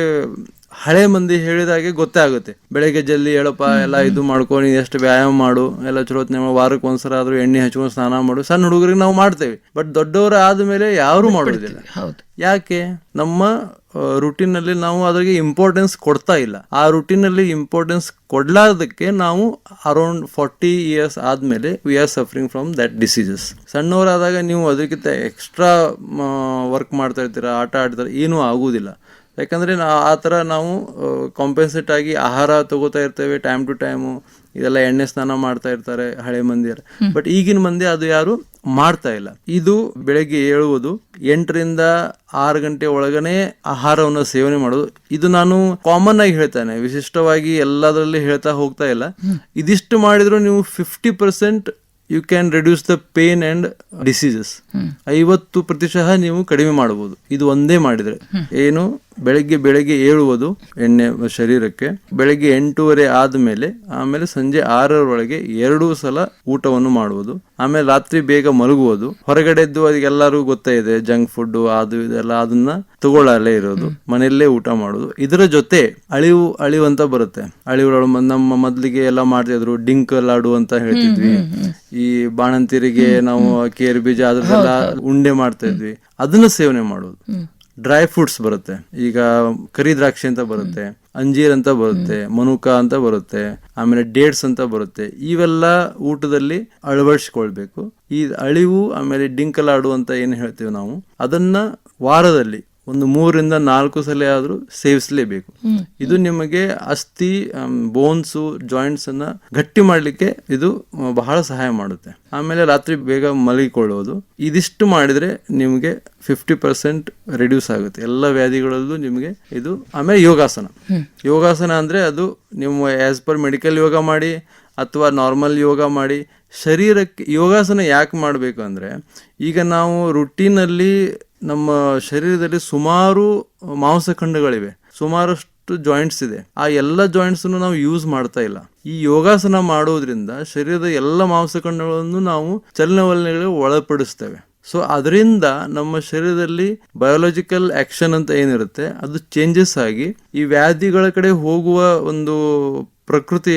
ಹಳೆ ಮಂದಿ ಹೇಳಿದಾಗೆ ಗೊತ್ತೇ ಆಗುತ್ತೆ. ಬೆಳಗ್ಗೆ ಜಲ್ದಿ ಹೇಳಪ್ಪ, ಎಲ್ಲ ಇದು ಮಾಡ್ಕೊಂಡು ಎಷ್ಟು ವ್ಯಾಯಾಮ ಮಾಡು, ಎಲ್ಲ ಚಲೋತ್ನೆ ವಾರಕ್ಕೆ ಒಂದ್ಸಲ ಆದ್ರೂ ಎಣ್ಣೆ ಹಚ್ಕೊಂಡು ಸ್ನಾನ ಮಾಡು. ಸಣ್ಣ ಹುಡುಗರಿಗೆ ನಾವು ಮಾಡ್ತೇವೆ, ಬಟ್ ದೊಡ್ಡವರ ಆದ್ಮೇಲೆ ಯಾರು ಮಾಡೋದಿಲ್ಲ. ಯಾಕೆ? ನಮ್ಮ ರುಟೀನಲ್ಲಿ ನಾವು ಅದಕ್ಕೆ ಇಂಪಾರ್ಟೆನ್ಸ್ ಕೊಡ್ತಾ ಇಲ್ಲ. ಆ ರುಟೀನಲ್ಲಿ ಇಂಪಾರ್ಟೆನ್ಸ್ ಕೊಡ್ಲಾರ್ದಕ್ಕೆ ನಾವು ಅರೌಂಡ್ 40 ಇಯರ್ಸ್ ಆದಮೇಲೆ we are suffering from that diseases. ಸಣ್ಣವರಾದಾಗ ನೀವು ಅದಕ್ಕಿಂತ ಎಕ್ಸ್ಟ್ರಾ ವರ್ಕ್ ಮಾಡ್ತಾ ಇರ್ತೀರ, ಆಟ ಆಡ್ತಾರೆ, ಏನೂ ಆಗುವುದಿಲ್ಲ. ಯಾಕಂದರೆ ಆ ಥರ ನಾವು ಕಾಂಪೆನ್ಸೇಟ್ ಆಗಿ ಆಹಾರ ತಗೋತಾ ಇರ್ತೇವೆ ಟೈಮ್ ಟು ಟೈಮು. ಇದೆಲ್ಲ ಎಣ್ಣೆ ಸ್ನಾನ ಮಾಡ್ತಾ ಇರ್ತಾರೆ ಹಳೆ ಮಂದಿ. ಬಟ್ ಈಗಿನ ಮಂದಿ ಅದು ಯಾರು ಮಾಡ್ತಾ ಇಲ್ಲ. ಇದು ಬೆಳಗ್ಗೆ ಏಳುವುದು 8 ರಿಂದ 6 ಗಂಟೆ ಒಳಗನೆ ಆಹಾರವನ್ನು ಸೇವನೆ ಮಾಡೋದು. ಇದು ನಾನು ಕಾಮನ್ ಆಗಿ ಹೇಳ್ತಾನೆ, ವಿಶಿಷ್ಟವಾಗಿ ಎಲ್ಲದರಲ್ಲಿ ಹೇಳ್ತಾ ಹೋಗ್ತಾ ಇಲ್ಲ. ಇದಿಷ್ಟು ಮಾಡಿದ್ರು ನೀವು 50% you can reduce the pain and diseases. 50% ನೀವು ಕಡಿಮೆ ಮಾಡಬಹುದು ಇದು ಒಂದೇ ಮಾಡಿದ್ರೆ. ಏನು, ಬೆಳಗ್ಗೆ ಏಳುವುದು ಎಣ್ಣೆ ಶರೀರಕ್ಕೆ, ಬೆಳಗ್ಗೆ 8:30 ಆದ್ಮೇಲೆ, ಆಮೇಲೆ ಸಂಜೆ 6ರೊಳಗೆ 2 ಸಲ ಊಟವನ್ನು ಮಾಡುವುದು, ಆಮೇಲೆ ರಾತ್ರಿ ಬೇಗ ಮಲಗುವುದು. ಹೊರಗಡೆದ್ದು ಅದಕ್ಕೆಲ್ಲರಿಗೂ ಗೊತ್ತೇ ಇದೆ, ಜಂಕ್ ಫುಡ್ ಅದು ಇದೆಲ್ಲ ಅದನ್ನ ತಗೊಳ್ಳಲೇ ಇರೋದು, ಮನೆಯಲ್ಲೇ ಊಟ ಮಾಡೋದು. ಇದರ ಜೊತೆ ಅಳಿವು ಅಂತ ಬರುತ್ತೆ. ಅಳಿವುಗಳು ನಮ್ಮ ಮೊದ್ಲಿಗೆ ಎಲ್ಲ ಮಾಡ್ತಿದ್ರು, ಡಿಂಕ್ ಲಾಡು ಅಂತ ಹೇಳ್ತಿದ್ವಿ. ಈ ಬಾಣಂತಿರಿಗೆ ನಾವು ಕೇರ್ ಬೀಜ ಅದ್ರದ್ದೆಲ್ಲ ಉಂಡೆ ಮಾಡ್ತಾ ಇದ್ವಿ, ಅದನ್ನ ಸೇವನೆ ಮಾಡೋದು. ಡ್ರೈ ಫ್ರೂಟ್ಸ್ ಬರುತ್ತೆ, ಈಗ ಕರಿ ದ್ರಾಕ್ಷಿ ಅಂತ ಬರುತ್ತೆ, ಅಂಜೀರ್ ಅಂತ ಬರುತ್ತೆ, ಮನುಕ ಅಂತ ಬರುತ್ತೆ, ಆಮೇಲೆ ಡೇಟ್ಸ್ ಅಂತ ಬರುತ್ತೆ. ಇವೆಲ್ಲ ಊಟದಲ್ಲಿ ಅಳವಡಿಸಿಕೊಳ್ಬೇಕು. ಈ ಅಳಿವು ಆಮೇಲೆ ಡಿಂಕಲಾಡು ಅಂತ ಏನು ಹೇಳ್ತೀವಿ ನಾವು, ಅದನ್ನ ವಾರದಲ್ಲಿ ಒಂದು 3 ರಿಂದ 4 ಸಲ ಆದ್ರೂ ಸೇವಿಸಲೇಬೇಕು. ಇದು ನಿಮಗೆ ಅಸ್ಥಿ, ಬೋನ್ಸು, ಜಾಯಿಂಟ್ಸ್ ಅನ್ನ ಗಟ್ಟಿ ಮಾಡ್ಲಿಕ್ಕೆ ಇದು ಬಹಳ ಸಹಾಯ ಮಾಡುತ್ತೆ. ಆಮೇಲೆ ರಾತ್ರಿ ಬೇಗ ಮಲಗಿಕೊಳ್ಳೋದು. ಇದಿಷ್ಟು ಮಾಡಿದ್ರೆ ನಿಮಗೆ 50% ರಿಡ್ಯೂಸ್ ಆಗುತ್ತೆ ಎಲ್ಲ ವ್ಯಾಧಿಗಳಲ್ಲೂ ನಿಮಗೆ ಇದು. ಆಮೇಲೆ ಯೋಗಾಸನ ಅಂದ್ರೆ ಅದು ನೀವು ಆಸ್ ಪರ್ ಮೆಡಿಕಲ್ ಯೋಗ ಮಾಡಿ ಅಥವಾ ನಾರ್ಮಲ್ ಯೋಗ ಮಾಡಿ. ಶರೀರಕ್ಕೆ ಯೋಗಾಸನ ಯಾಕೆ ಮಾಡಬೇಕು ಅಂದರೆ, ಈಗ ನಾವು ರುಟೀನಲ್ಲಿ ನಮ್ಮ ಶರೀರದಲ್ಲಿ ಸುಮಾರು ಮಾಂಸಖಂಡಗಳಿವೆ, ಸುಮಾರಷ್ಟು ಜಾಯಿಂಟ್ಸ್ ಇದೆ. ಆ ಎಲ್ಲ ಜಾಯಿಂಟ್ಸ್ ನಾವು ಯೂಸ್ ಮಾಡ್ತಾ ಇಲ್ಲ. ಈ ಯೋಗಾಸನ ಮಾಡೋದ್ರಿಂದ ಶರೀರದ ಎಲ್ಲ ಮಾಂಸಖಂಡಗಳನ್ನು ನಾವು ಚಲನವಲನಗಳಿಗೆ ಒಳಪಡಿಸ್ತೇವೆ. ಸೊ ಅದರಿಂದ ನಮ್ಮ ಶರೀರದಲ್ಲಿ ಬಯೋಲಾಜಿಕಲ್ ಆಕ್ಷನ್ ಅಂತ ಏನಿರುತ್ತೆ ಅದು ಚೇಂಜಸ್ ಆಗಿ ಈ ವ್ಯಾಧಿಗಳ ಕಡೆ ಹೋಗುವ ಒಂದು ಪ್ರಕೃತಿ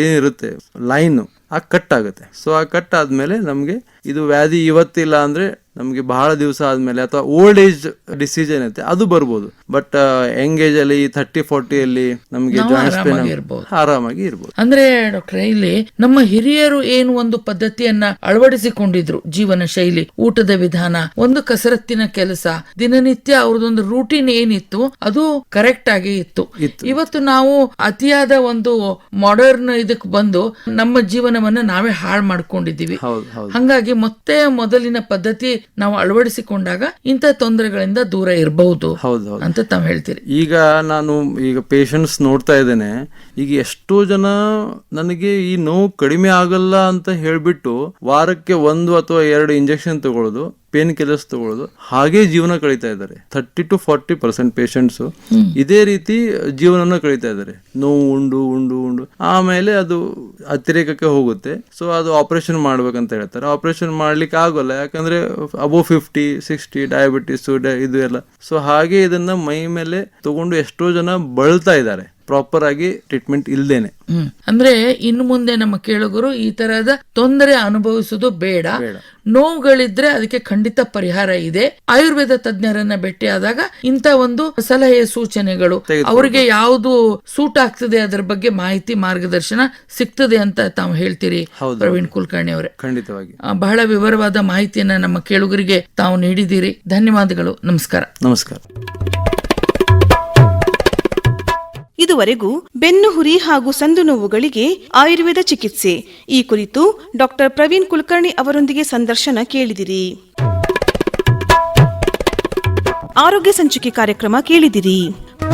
ಏನಿರುತ್ತೆ ಲೈನ್ ಆ ಕಟ್ ಆಗುತ್ತೆ. ಸೊ ಆ ಕಟ್ ಆದ್ಮೇಲೆ ನಮ್ಗೆ ಇದು ವ್ಯಾಧಿ ಇವತ್ತಿಲ್ಲ ಅಂದ್ರೆ ನಮ್ಗೆ ಬಹಳ ದಿವಸ ಆದ್ಮೇಲೆ ಅಥವಾ ಓಲ್ಡ್ ಏಜ್ ಡಿಸೀಸ್ ಏನಿರುತ್ತೆ ಅದು ಬರ್ಬೋದು. ಬಟ್ ಯಂಗ್ ಏಜ್ ಅಲ್ಲಿ 30-40 ಅಲ್ಲಿ ನಮ್ಗೆ ಜಾಯಿಂಟ್ಸ್ ಪೇನ್ ಆರಾಮಾಗಿ ಇರ್ಬೋದು. ಅಂದ್ರೆ ಡಾಕ್ಟರ್, ಇಲ್ಲಿ ನಮ್ಮ ಹಿರಿಯರು ಏನು ಒಂದು ಪದ್ಧತಿಯನ್ನ ಅಳವಡಿಸಿಕೊಂಡಿದ್ರು, ಜೀವನ ಶೈಲಿ, ಊಟದ ವಿಧಾನ, ಒಂದು ಕಸರತ್ತಿನ ಕೆಲಸ, ದಿನನಿತ್ಯ ಅವ್ರದೊಂದು ರೂಟೀನ್ ಏನಿತ್ತು ಅದು ಕರೆಕ್ಟ್ ಆಗಿ ಇತ್ತು. ಇವತ್ತು ನಾವು ಅತಿಯಾದ ಒಂದು ಮಾಡರ್ನ್ ಇದಕ್ ಬಂದು ನಮ್ಮ ಜೀವನವನ್ನ ನಾವೇ ಹಾಳು ಮಾಡ್ಕೊಂಡಿದ್ದೀವಿ. ಹಂಗಾಗಿ ಮತ್ತೆ ಮೊದಲಿನ ಪದ್ಧತಿ ನಾವು ಅಳವಡಿಸಿಕೊಂಡಾಗ ಇಂಥ ತೊಂದರೆಗಳಿಂದ ದೂರ ಇರಬಹುದು ಅಂತ ತಾವ್ ಹೇಳ್ತೀರಿ. ಈಗ ಪೇಷಂಟ್ಸ್ ನೋಡ್ತಾ ಇದ್ದೇನೆ, ಈಗ ಎಷ್ಟೋ ಜನ ನನಗೆ ಈ ನೋವು ಕಡಿಮೆ ಆಗಲ್ಲ ಅಂತ ಹೇಳ್ಬಿಟ್ಟು ವಾರಕ್ಕೆ 1 ಅಥವಾ 2 ಇಂಜೆಕ್ಷನ್ ತಗೊಳ್ಳೋದು, ಪೇನ್ ಕಿಲ್ಲರ್ಸ್ ತಗೊಳ್ಳೋದು, ಹಾಗೆ ಜೀವನ ಕಳೀತಾ ಇದ್ದಾರೆ. 30-40% ಪೇಷಂಟ್ಸ್ ಇದೇ ರೀತಿ ಜೀವನ ಕಳೀತಾ ಇದ್ದಾರೆ. ನೋವು ಉಂಡು ಉಂಡು ಉಂಡು ಆಮೇಲೆ ಅದು ಅತಿರೇಕಕ್ಕೆ ಹೋಗುತ್ತೆ. ಸೊ ಅದು ಆಪರೇಷನ್ ಮಾಡ್ಬೇಕಂತ ಹೇಳ್ತಾರೆ. ಆಪರೇಷನ್ ಮಾಡ್ಲಿಕ್ಕೆ ಆಗೋಲ್ಲ, ಯಾಕಂದ್ರೆ ಅಬೋವ್ 50-60 ಡಯಾಬಿಟಿಸ್ ಇದು ಎಲ್ಲ. ಸೊ ಹಾಗೆ ಇದನ್ನ ಮೈ ಮೇಲೆ ತಗೊಂಡು ಎಷ್ಟೋ ಜನ ಬಳಲ್ತಾ ಇದ್ದಾರೆ, ಪ್ರಾಪರ್ ಆಗಿ ಟ್ರೀಟ್ಮೆಂಟ್ ಇಲ್ದೇನೆ. ಅಂದ್ರೆ ಇನ್ನು ಮುಂದೆ ನಮ್ಮ ಕೇಳುಗರು ಈ ತರಹದ ತೊಂದರೆ ಅನುಭವಿಸುವುದು ಬೇಡ. ನೋವುಗಳಿದ್ರೆ ಅದಕ್ಕೆ ಖಂಡಿತ ಪರಿಹಾರ ಇದೆ. ಆಯುರ್ವೇದ ತಜ್ಞರನ್ನ ಭೇಟಿಯಾದಾಗ ಇಂತ ಒಂದು ಸಲಹೆ ಸೂಚನೆಗಳು ಅವರಿಗೆ ಯಾವುದು ಸೂಟ್ ಆಗ್ತದೆ ಅದರ ಬಗ್ಗೆ ಮಾಹಿತಿ ಮಾರ್ಗದರ್ಶನ ಸಿಗ್ತದೆ ಅಂತ ತಾವು ಹೇಳ್ತೀರಿ ಪ್ರವೀಣ್ ಕುಲಕರ್ಣಿ ಅವರೇ. ಖಂಡಿತವಾಗಿ ಬಹಳ ವಿವರವಾದ ಮಾಹಿತಿಯನ್ನ ನಮ್ಮ ಕೇಳುಗರಿಗೆ ತಾವು ನೀಡಿದ್ದೀರಿ. ಧನ್ಯವಾದಗಳು. ನಮಸ್ಕಾರ. ನಮಸ್ಕಾರ. ಇದುವರೆಗೂ ಬೆನ್ನು ಹುರಿ ಹಾಗೂ ಸಂದು ನೋವುಗಳಿಗೆ ಆಯುರ್ವೇದ ಚಿಕಿತ್ಸೆ ಈ ಕುರಿತು ಡಾಕ್ಟರ್ ಪ್ರವೀಣ್ ಕುಲಕರ್ಣಿ ಅವರೊಂದಿಗೆ ಸಂದರ್ಶನ ಕೇಳಿದಿರಿ. ಆರೋಗ್ಯ ಸಂಚಿಕೆ ಕಾರ್ಯಕ್ರಮ ಕೇಳಿದಿರಿ.